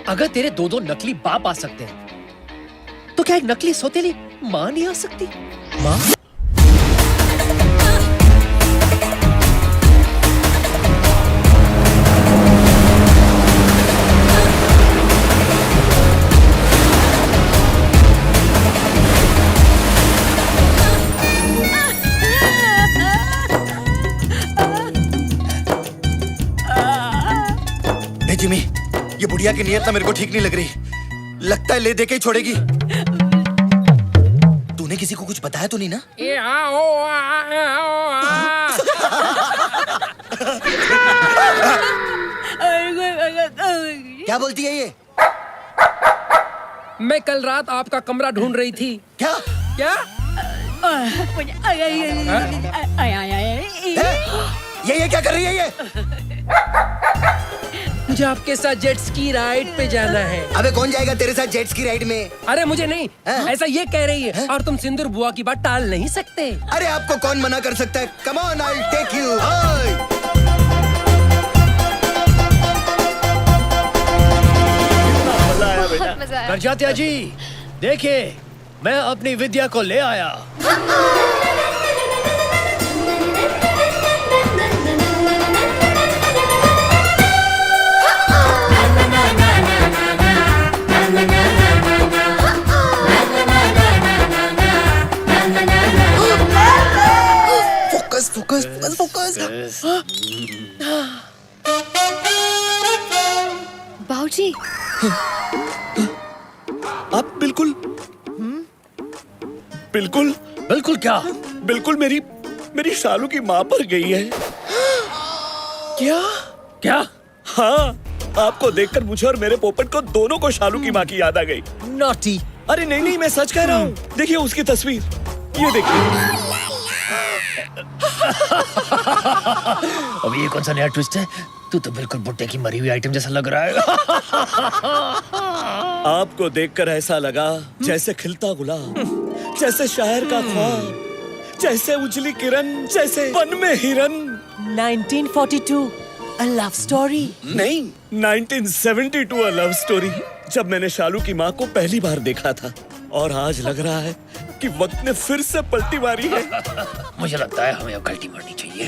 अगर तेरे 2 नकली बाप आ सकते हैं तो क्या एक नकली सौतेली माँ नहीं आ सकती? माँ? जिमी, ये बुढ़िया की नियत ना मेरे को ठीक नहीं लग रही। लगता है ले दे के ही छोड़ेगी। तूने किसी को कुछ बताया तो नहीं ना? क्या बोलती है ये? मैं कल रात आपका कमरा ढूंढ रही थी। क्या? क्या? ये क्या कर रही है ये? मुझे आपके साथ जेट स्की राइड पे जाना है। अबे कौन जाएगा तेरे साथ जेट स्की राइड में? अरे मुझे नहीं, ऐसा ये कह रही है। और तुम सिंदूर बुआ की बात टाल नहीं सकते। अरे आपको कौन मना कर सकता है? Come on, I will take you. Karjatya ji, देखिए मैं अपनी विद्या को ले आया। Focus focus focus focus. बाबूजी, आप बिल्कुल बिल्कुल बिल्कुल क्या? बिल्कुल मेरी शालू की माँ पर गई है। क्या? क्या? हाँ, आपको देखकर मुझे और मेरे पोपट को दोनों को शालू की माँ की याद आ गई। नॉटी। अरे नहीं नहीं, मैं सच कह रहा हूँ। देखिए उसकी तस्वीर, ये देखिए। अब ये कौन सा नया ट्विस्ट है? तू तो बिल्कुल बुड्ढे की मरी हुई आइटम जैसा लग रहा है। आपको देखकर ऐसा लगा जैसे खिलता गुलाब, जैसे शायर का ख्वाब, जैसे उजली किरण, जैसे वन में हिरन। 1942 A love story? नहीं, 1972 A love story। जब मैंने शालू की माँ को पहली बार देखा था, और आज लग रहा है कि वक्त ने फिर से पलटी मारी है। मुझे लगता है हमें अब गलती मारनी चाहिए।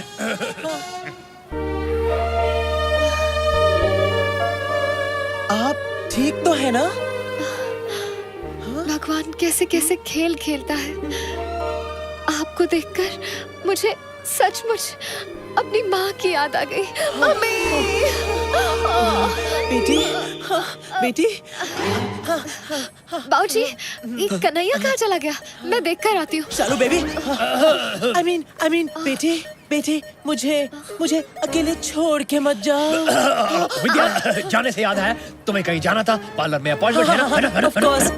आप ठीक तो है ना? भगवान कैसे कैसे खेल खेलता है। आपको देखकर मुझे सचमुच अपनी माँ की याद आ गई। मम्मी! बेटी, बेटी। बाबूजी, ये कन्हैया कहाँ चला गया? मैं देख कर आती हूँ। शालू बेबी। I mean, बेटी, मुझे अकेले छोड़ के मत जाओ। विद्या, जाने से याद है, तुम्हें कहीं जाना था, पार्लर में अपॉइंटमेंट है ना? Of course।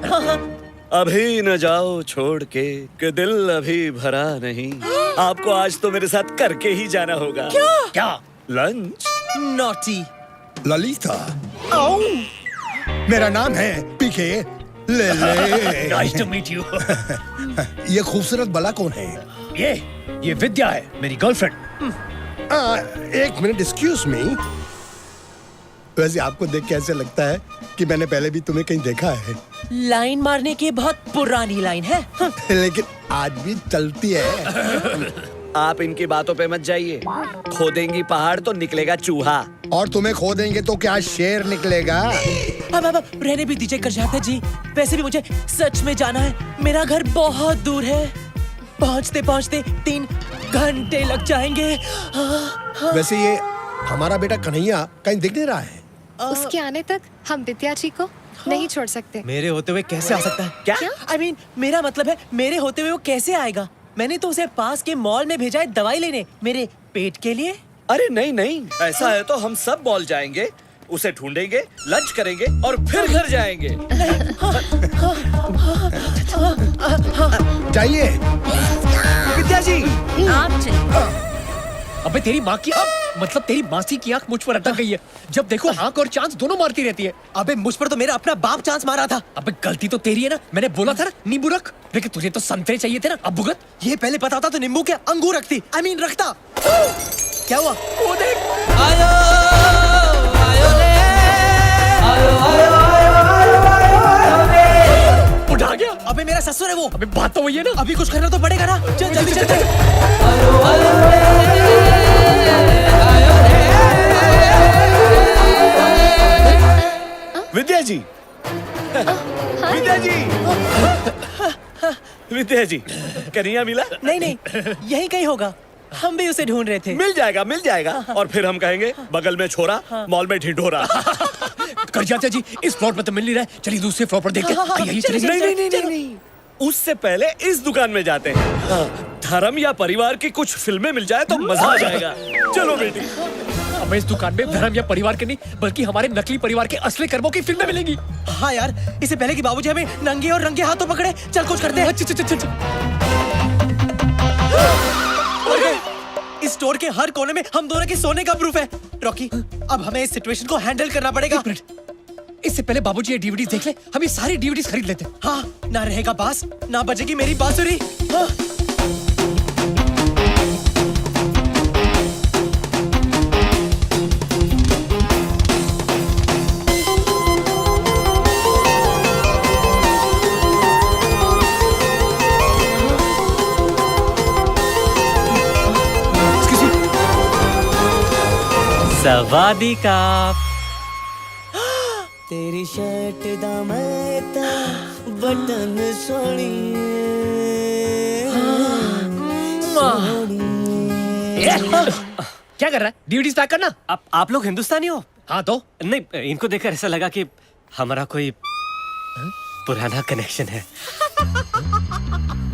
अभी न जाओ छोड़ के दिल अभी भरा नहीं। आपको आज तो मेरे साथ करके ही जाना होगा। क्या? लंच। नॉटी। ललिता, मेरा नाम है पीके ले ले। Nice to meet you. ये खूबसूरत बला कौन है? ये विद्या है, मेरी गर्लफ्रेंड। एक मिनट, एक्सक्यूज मी। वैसे आपको देख के ऐसे लगता है कि मैंने पहले भी तुम्हें कहीं देखा है। लाइन मारने की बहुत पुरानी लाइन है। लेकिन आज भी चलती है। आप इनकी बातों पे मत जाइए। खोदेंगी पहाड़ तो निकलेगा चूहा। और तुम्हें खोदेंगे तो क्या शेर निकलेगा? अब रहने भी दीजिए करजाते जी। वैसे भी मुझे सच में जाना है। मेरा घर बहुत दूर है। पहुंचते पहुंचते 3 घंटे लग जाएंगे। वैसे ये हमारा बेटा कन्हैया कहीं दिख नहीं रहा है। उसके आने तक हम विद्या जी को नहीं छोड़ सकते। मेरे होते हुए कैसे आ सकता है? क्या? I mean, मेरा मतलब है मेरे होते हुए वो कैसे आएगा? मैंने तो उसे पास के मॉल में भेजा है दवाई लेने, मेरे पेट के लिए। अरे नहीं नहीं, ऐसा है तो हम सब मॉल जाएंगे, उसे ढूंढेंगे, लंच करेंगे और फिर घर जाएंगे। चाहिए विद्या जी, आप चलिए। अबे तेरी माँ की मतलब तेरी मासी की आंख मुझ पर अटक गई है। जब देखो आंख और चांस दोनों मारती रहती है। अबे मुझ पर तो मेरा अपना बाप चांस मारा था। अबे गलती तो तेरी है ना। मैंने बोला था ना नींबू रख, लेकिन तुझे तो संतरे चाहिए थे ना। अब भुगत। ये पहले पता होता तो नींबू के अंगूर रखती। I mean, रखता। क्या हुआ? वो देख। आयो आयो ले। आयो आयो आयो आयो आयो ले। उठा गया। अबे मेरा ससुर है वो। अबे बात तो वही है ना। अभी कुछ करना तो पड़ेगा ना। चल जल्दी चल। आयो आयो ले। विद्या जी, विद्या जी, विद्या जी, कन्हैया मिला? नहीं नहीं, यही कहीं होगा। हम भी उसे ढूंढ रहे थे। मिल जाएगा मिल जाएगा। और फिर हम कहेंगे बगल में छोरा, मॉल में ढिंढोरा। कर जाते जी, इस फ्लोर पर तो मिल नहीं रहा है। चलिए दूसरे फ्लोर पर देखते हैं। यही चलेंगे। नहीं, उससे पहले इस दुकान में जाते हैं। धर्म या परिवार की कुछ फिल्में मिल जाए तो मजा आ जाएगा। चलो बेटी। अब इस दुकान में धर्म या परिवार के नहीं, बल्कि हमारे नकली परिवार के असली कर्मों की फिल्में मिलेंगी। हाँ यार, इससे पहले कि बाबूजी हमें नंगे और रंगे हाथों पकड़े, चल कुछ करते हैं। चल। इस स्टोर के हर कोने में हम दोनों के सोने का प्रूफ है। रॉकी, अब हमें इस सिचुएशन को हैंडल करना पड़ेगा। इससे पहले बाबूजी ये डीवीडीज देख ले। हम ये सारी डीवीडीज खरीद लेते हैं। हाँ, ना रहेगा बास, ना बजेगी मेरी बांसुरी। हाँ। सवादी का तेरी शर्ट दा मैं ता बटन सोनी क्या कर रहा है? डीवीडीज पैक करना। आप लोग हिंदुस्तानी हो? हाँ तो नहीं, इनको देखकर ऐसा लगा कि हमारा कोई पुराना कनेक्शन है।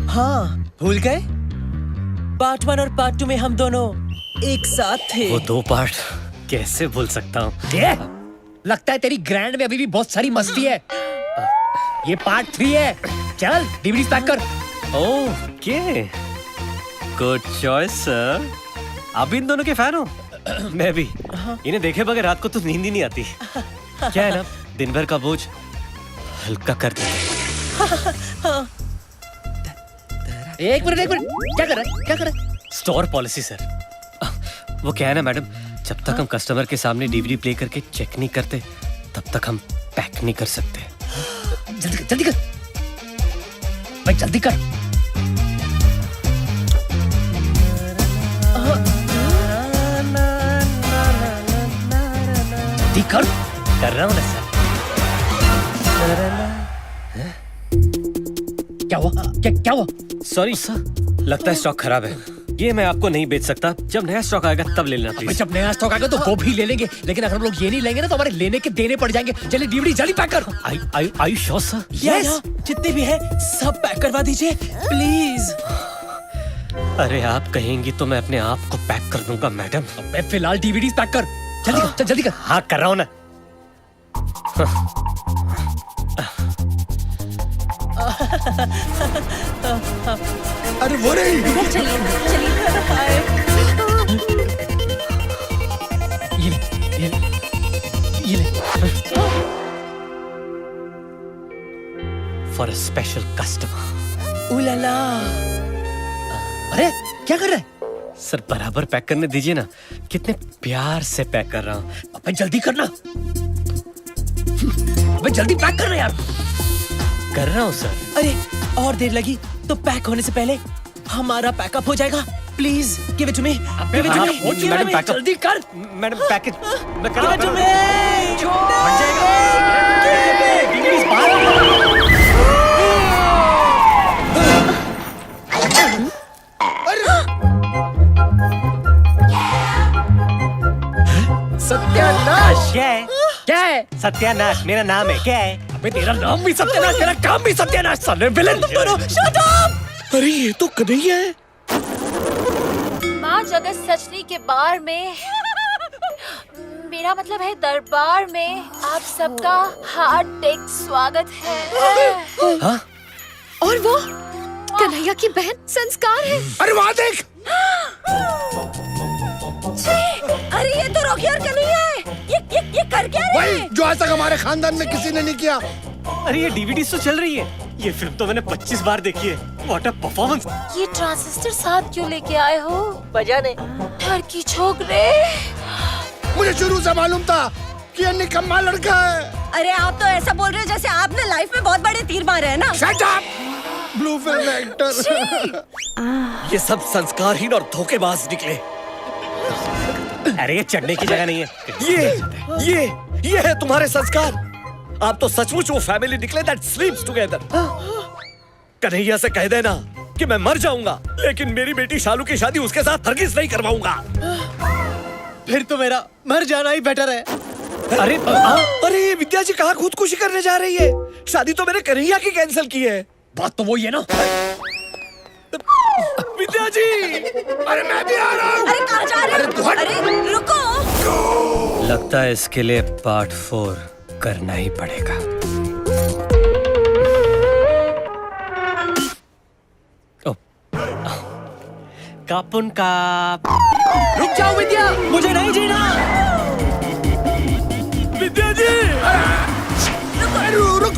हाँ, भूल गए? पार्ट 1 और पार्ट 2 में हम दोनों एक साथ थे। वो 2 पार्ट कैसे भूल सकता हूँ? लगता है तेरी ग्रैंड में अभी भी बहुत सारी मस्ती है। ये पार्ट 3 है। चल डीवीडीज पैक कर। Okay, good choice sir. आप इन दोनों के फैन हो? मैं भी। इन्हें देखे बगैर रात को तो नींद ही नहीं आती। क्या है ना, दिन भर का बोझ हल्का कर देते। एक मिनट क्या कर रहा है? Store policy sir. वो क्या है ना मैडम, जब तक हम कस्टमर के सामने डीवीडी प्ले करके चेक नहीं करते, तब तक हम पैक नहीं कर सकते। जल्दी कर भाई, जल्दी कर। जल्दी कर रहा हूँ ना सर। क्या हुआ? क्या हुआ? सॉरी सर, लगता है स्टॉक खराब है। ये मैं आपको नहीं बेच सकता। जब नया स्टॉक आएगा तब ले लेना प्लीज। जब नया स्टॉक आएगा तो वो भी ले लेंगे, लेकिन अगर हम लोग ये नहीं लेंगे ना तो हमारे लेने के देने पड़ जाएंगे। चलिए डीवीडी जल्दी पैक कर। Are you sure sir? Yes. जितने भी है सब पैक करवा दीजिए प्लीज। अरे आप कहेंगी तो मैं अपने आप को पैक कर दूंगा मैडम। मैं फिलहाल डीवीडी पैक कर। जल्दी कर। हाँ कर रहा हूँ ना। अरे वो नहीं। ये ले। For a special customer. उलाला। अरे क्या कर रहा है? सर बराबर पैक करने दीजिए ना, कितने प्यार से पैक कर रहा हूँ। अबे जल्दी करना, अबे जल्दी पैक करना यार। कर रहा हूँ सर। अरे और देर लगी तो पैक होने से पहले हमारा पैकअप हो जाएगा। Please give it to me. Madam pack up जल्दी कर। मैडम पैकेज मैं कर रहा हूँ। बन जाएगा। सत्यानाश। क्या है? क्या है? सत्यानाश मेरा नाम है। क्या है? अबे तेरा नाम भी सत्यानाश, तेरा काम भी सत्यानाश। साले विलेन। Shut up. अरे ये तो कन्हैया है। माँ जगत सचनी के बार में, मेरा मतलब है दरबार में, आप सबका हार्दिक स्वागत है। हाँ? और वो कन्हैया की बहन संस्कार है। अरे वहाँ देख। अरे ये तो रॉकी और कन्हैया है। ये कर क्या रहे वही जो आज तक हमारे खानदान में किसी ने नहीं किया। अरे ये डीवीडी तो चल रही है। ये फिल्म तो मैंने 25 बार देखी है। What a performance. ये ट्रांजिस्टर साथ क्यों लेके आए हो? बजाने। घर की छोकरे। मुझे शुरू से मालूम था कि ये निकम्मा लड़का है। अरे आप तो ऐसा बोल रहे हो जैसे आपने लाइफ में बहुत बड़े तीर मारे हैं ना। Shut up. Blue film actor. ये सब संस्कारहीन और धोखेबाज निकले। अरे ये चढ़ने की जगह नहीं है। ये है तुम्हारे संस्कार। आप तो सचमुच वो फैमिली निकले दैट स्लीप्स टुगेदर। कन्हैया से कह देना कि मैं मर जाऊंगा, लेकिन मेरी बेटी शालू की शादी उसके साथ हरगिज नहीं करवाऊंगा। फिर तो मेरा मर जाना ही बेटर है। अरे विद्या जी कहाँ खुदकुशी करने जा रही है? शादी तो मैंने कन्हैया की कैंसिल की है। बात तो वही है ना। विद्या जी, अरे मैं भी आ रहा हूँ। अरे कहाँ जा रहे हो? अरे रुको। लगता है इसके लिए पार्ट 4 करना ही पड़ेगा। कापुन काप। रुक जाओ विद्या, मुझे नहीं जीना। विद्या जी, रुक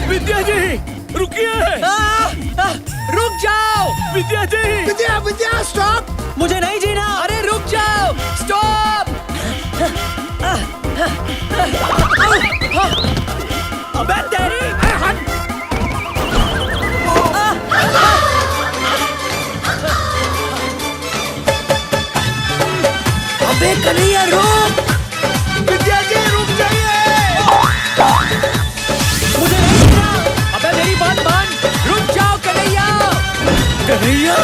विद्या जी, रुकिए। रुक जाओ विद्या जी। विद्या स्टॉप। मुझे नहीं जीना। अरे रुक जाओ, स्टॉप। अबे तेरी। अबे कन्हैया रुक। विद्या जी रुक जाइए। मुझे नहीं जीना। अबे मेरी बात मान, रुक जाओ कन्हैया। कन्हैया,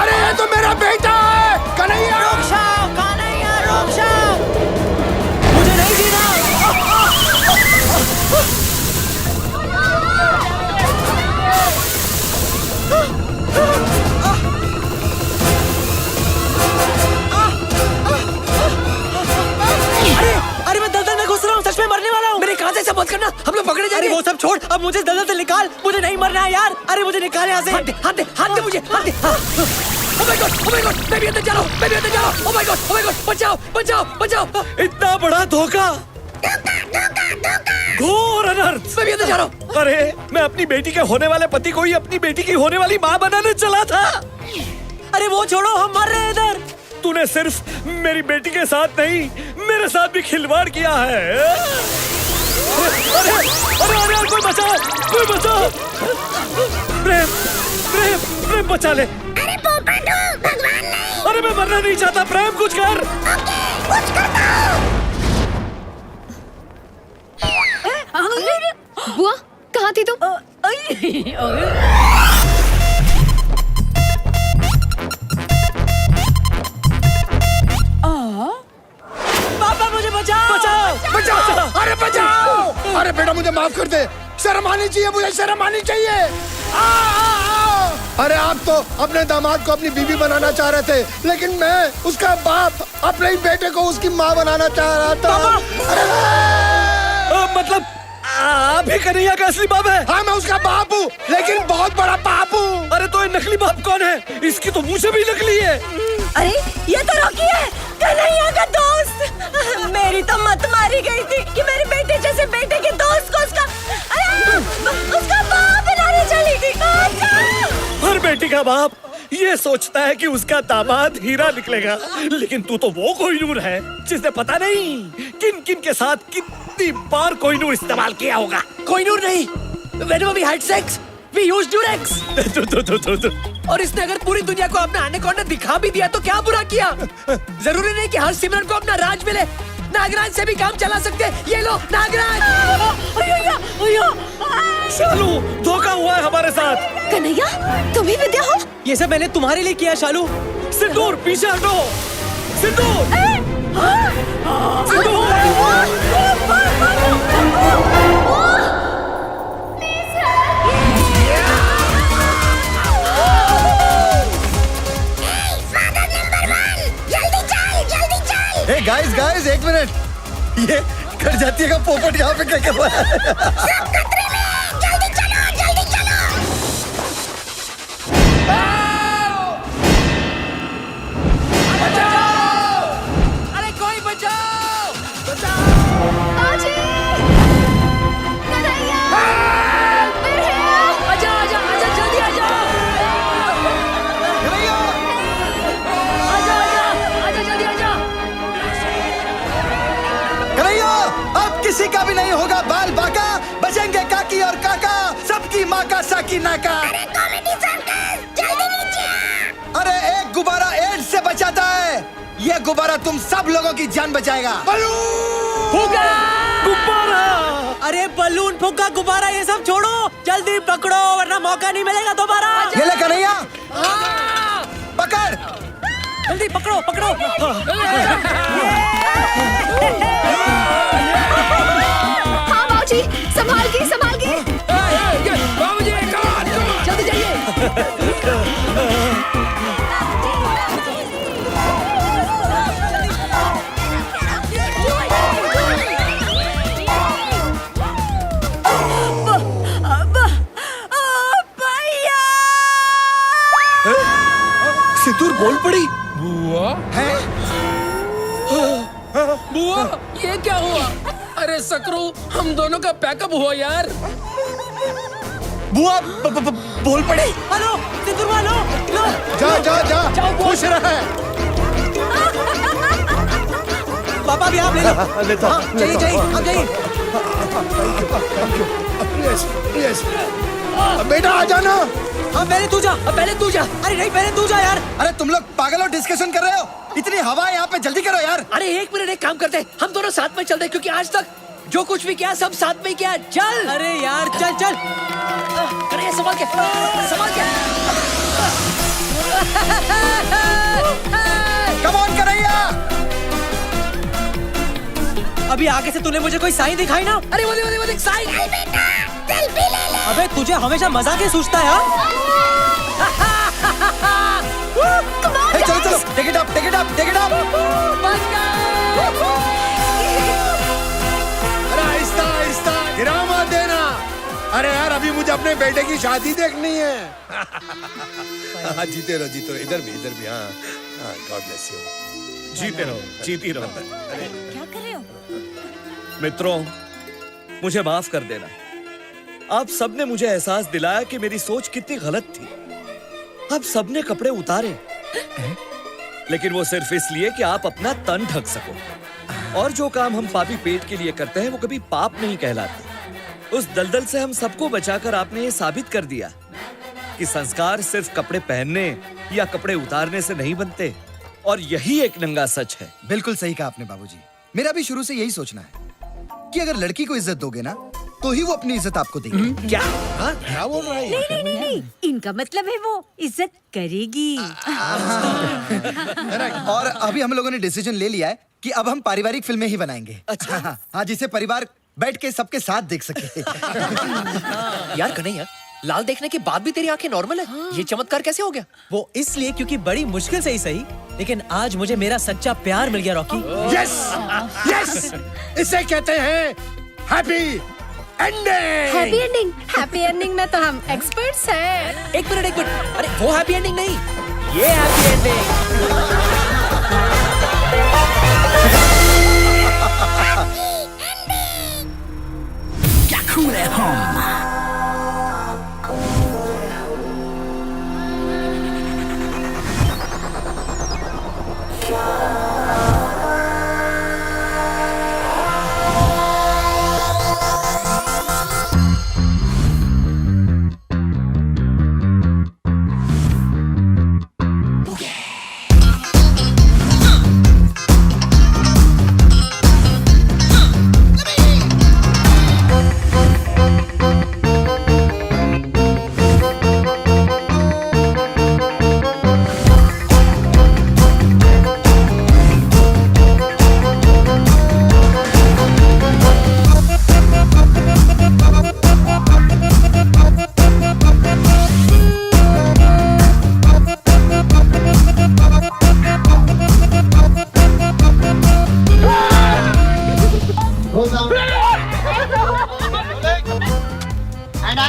अरे ये तो मेरा बेटा है कन्हैया। रुक जाओ कन्हैया, रुक जाओ। मुझे नहीं जीना। अरे मैं दलदल में घुस रहा हूँ। सच में मरने वाला हूँ। मेरे कान से मत करना, हम लोग पकड़े जाएंगे। अरे वो सब छोड़, अब मुझे दलदल से निकाल। मुझे नहीं मरना है यार। अरे मुझे निकाल यहाँ से। हाथ दे, हाथ दे, हाथ दे मुझे, हाथ दे। Oh my God, oh my God, मैं भी अंदर जा रहा हूँ, मैं भी अंदर जा रहा हूँ। Oh my God, oh my God, बचाओ, बचाओ, बचाओ। इतना बड़ा धोखा, घोर अनर्थ। मैं भी अंदर जा रहा हूँ। अरे मैं अपनी बेटी के होने वाले पति को ही अपनी बेटी की होने वाली माँ बनाने चला था। अरे वो छोड़ो, हम मर रहे हैं इधर। तूने सिर्फ मेरी बेटी के साथ नहीं, मेरे साथ भी खिलवाड़ किया है। अरे अरे अरे कोई बचाओ, कोई बचाओ। प्रेम, प्रेम, प्रेम बचा ले। अरे पोपट हूँ, भगवान नहीं। अरे मैं मरना नहीं चाहता। प्रेम कुछ कर। कुछ करता हूँ। बुआ कहाँ थी तुम? पापा मुझे बचाओ। बचाओ, बचाओ। अरे बचाओ। अरे बेटा मुझे माफ कर दे। शर्म आनी चाहिए, मुझे शर्म आनी चाहिए। अरे आप तो अपने दामाद को अपनी बीवी बनाना चाह रहे थे, लेकिन मैं उसका बाप अपने ही बेटे को उसकी माँ बनाना चाह रहा था। मतलब आप ही कन्हैया का असली बाप है? हाँ मैं उसका बाप हूँ, लेकिन बहुत बड़ा बाप हूँ। अरे तो ये नकली बाप कौन है? इसकी तो मुँह से भी नकली है। अरे ये तो रॉकी है, कन्हैया का दोस्त। मेरी तो मत मारी गई थी कि मेरे बेटे जैसे बेटे के दोस्त को उसका का बाप ये सोचता है कि उसका दामाद हीरा निकलेगा, लेकिन तू तो वो कोहिनूर है जिसने पता नहीं किन किन के साथ कितनी बार कोहिनूर इस्तेमाल किया होगा। कोहिनूर नहीं, whenever we had sex, we used Durex। और इसने अगर पूरी दुनिया को अपना एनाकोंडा दिखा भी दिया तो क्या बुरा किया? जरूरी नहीं कि हर सिमरन को अपना राज मिले। नागराज से भी काम चला सकते हैं। ये लो नागराज। शालू, धोखा हुआ है हमारे साथ। कन्हैया, तुम ही विद्या हो? ये सब मैंने तुम्हारे लिए किया शालू। सिंदूर पीछे हटो। सिंदूर। हे गाइस गाइस, एक मिनट। ये कर जाती है का पोपट यहाँ पे क्या कर रहा है? जल्दी चलो, जल्दी चलो। बचाओ! अरे कोई बचाओ! बचाओ! बाजी! कन्हैया! आजा, आजा, आजा, जल्दी आजा! आजा, आजा, आजा, जल्दी आजा! कन्हैया, अब किसी का भी नहीं होगा बाल बाका। बचेंगे काकी और काका, सबकी माँ का साकी नाका। अरे कॉमेडी सर्कस, जल्दी नीचे आ। अरे एक गुब्बारा एड्स से बचाता है, ये गुब्बारा तुम सब लोगों की जान बचाएगा। फूका! गुब्बारा! अरे बलून फूका गुब्बारा ये सब छोड़ो, जल्दी पकड़ो वरना मौका नहीं मिलेगा दोबारा। ये ले कन्हैया, पकड़। जल्दी पकड़ो, पकड़ो। हाँ बाबूजी, संभाल के, संभाल के। बाबूजी, जल्दी जाइए। सिंदूर बोल पड़ी। बुआ है? बुआ, ये क्या हुआ? अरे सकरू, हम दोनों का पैकअप हुआ यार। बुआ बोल पड़ी। हेलो, सिंदूर वालो, लो। जा जा जा, खुश रहे। पापा भी आप ले लो। लेता हूं, हाँ, जाइए, जाइए, आप जाइए। यस यस, बेटा आ जाना। हाँ पहले तू जा, पहले तू जा। अरे नहीं, पहले तू जा यार। अरे तुम लोग पागल हो, डिस्कशन कर रहे हो? इतनी हवा है यहाँ पे, जल्दी करो यार। अरे एक मिनट, एक काम करते हैं, हम दोनों साथ में चलते हैं, क्योंकि आज तक जो कुछ भी किया सब साथ में ही किया। चल। अरे यार चल चल। अरे संभाल के, संभाल के। Come on Kanhaiya. अभी आगे से तूने मुझे कोई साइन दिखाई ना? अरे वो देख साइन। सेल्फी ले ले। अबे तुझे हमेशा मजाक ही सूझता है हाँ? हे, चलो चलो, take it up, take it up, take it up. अरे आहिस्ता आहिस्ता, गिरा मत देना। अरे यार, अभी मुझे अपने बेटे की शादी देखनी है। हाँ, जीते रहो, जीते रहो। इधर भी हाँ हाँ, गॉड ब्लेस यू। जीते रहो, जीती रहो। क्या कर रहे हो? मित्रों, मुझे माफ कर देना। आप सबने मुझे एहसास दिलाया कि मेरी सोच कितनी गलत थी। आप सबने कपड़े उतारे, लेकिन वो सिर्फ इसलिए कि आप अपना तन ढक सको। और जो काम हम पापी पेट के लिए करते हैं वो कभी पाप नहीं कहलाते। उस दलदल से हम सबको बचाकर आपने ये साबित कर दिया कि संस्कार सिर्फ कपड़े पहनने या कपड़े उतारने से नहीं बनते। और यही एक नंगा सच है। बिल्कुल सही कहा आपने बाबूजी। मेरा भी शुरू से यही सोचना है कि अगर लड़की को इज्जत दोगे ना तो ही वो अपनी इज्जत आपको देगी। क्या? हाँ, क्या बोल रहा है? नहीं, इनका मतलब है वो इज्जत करेगी। और अभी हम लोगों ने डिसीजन ले लिया है कि अब हम पारिवारिक फिल्में ही बनाएंगे। अच्छा। हाँ, जिसे परिवार बैठ के सबके साथ देख सके। यार कन्हैया, लाल देखने के बाद भी तेरी आंखें नॉर्मल है। ये चमत्कार कैसे हो गया? वो इसलिए क्योंकि बड़ी मुश्किल से ही सही, लेकिन आज मुझे मेरा सच्चा प्यार मिल गया रॉकी। यस यस, इसे कहते हैं happy ending. Happy ending, happy ending में तो हम एक्सपर्ट्स हैं। एक मिनट, अरे वो हैप्पी एंडिंग नहीं, ये हैप्पी एंडिंग।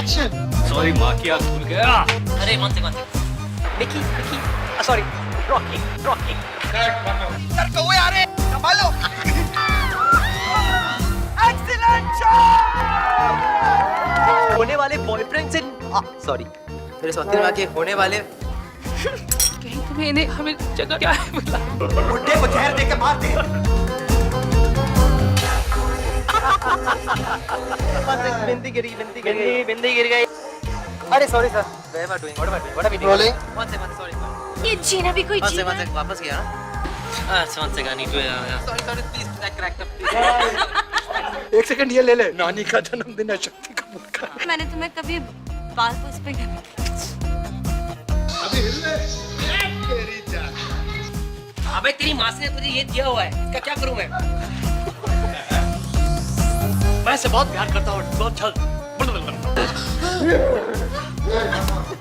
एक्शन। सॉरी माँ की आँख खुल गया। अरे one second Mickey sorry Rocky sir कौवे आ रहे, संभालो। Excellent shot. होने वाले बॉयफ्रेंड से सॉरी मेरे साथ में आके होने वाले कहीं तुम्हें इन्हें हमें जगह क्या है मतलब बुड्ढे को जहर देके मार दे। बिंदी गिर गई। अरे sorry sir, what am I doing? What are we doing? Rolling. One second ये जीना भी कोई जीना है। वापस गया ना। One second need to sorry please crack up. एक सेकंड ये ले ले। नानी का जन्मदिन है, शक्ति कपूर का। मैंने तुम्हें कभी बाल पोस पे अबे तेरी माँ ने तुझे ये दिया हुआ है, इसका क्या करूं मैं इससे बहुत प्यार करता हूँ, बहुत जल्द।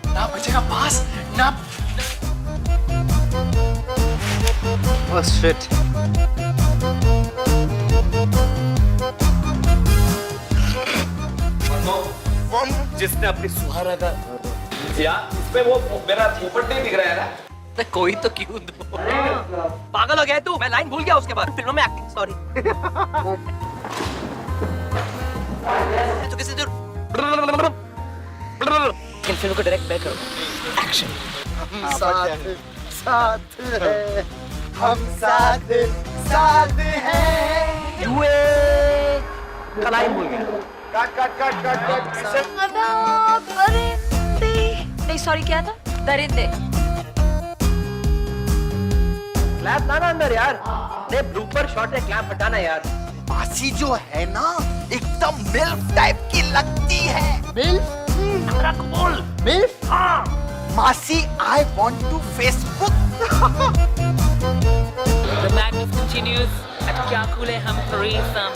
ना बचेगा पास ना। Oh shit. जिसने अपनी सुहाना का यार इसमें वो मेरा पोपट नहीं दिख रहा है ना। तो कोई तो क्यों दो। पागल हो गया है तू? मैं लाइन भूल गया उसके बाद फिल्मों में एक्टिंग। सॉरी। तो किसी दूर इन फिल्म को डायरेक्ट बैक करो। एक्शन। साथ है, हम साथ हैं। युए का लाइन भूल गया। कट। नहीं सॉरी क्या था? दरिंदे। क्लैप लाना अंदर यार। नहीं ब्लूपर शॉट है, क्लैप हटाना यार। मासी जो है ना एकदम मिल्फ टाइप की लगती है। मिल्फ? बोल। मिल्फ? हाँ। मासी I want to Facebook. The madness continues. अब क्या कूल है हम threesome.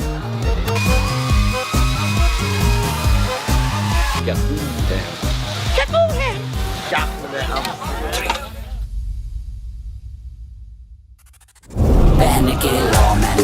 क्या क्या कूल है? पहन के लॉ मैन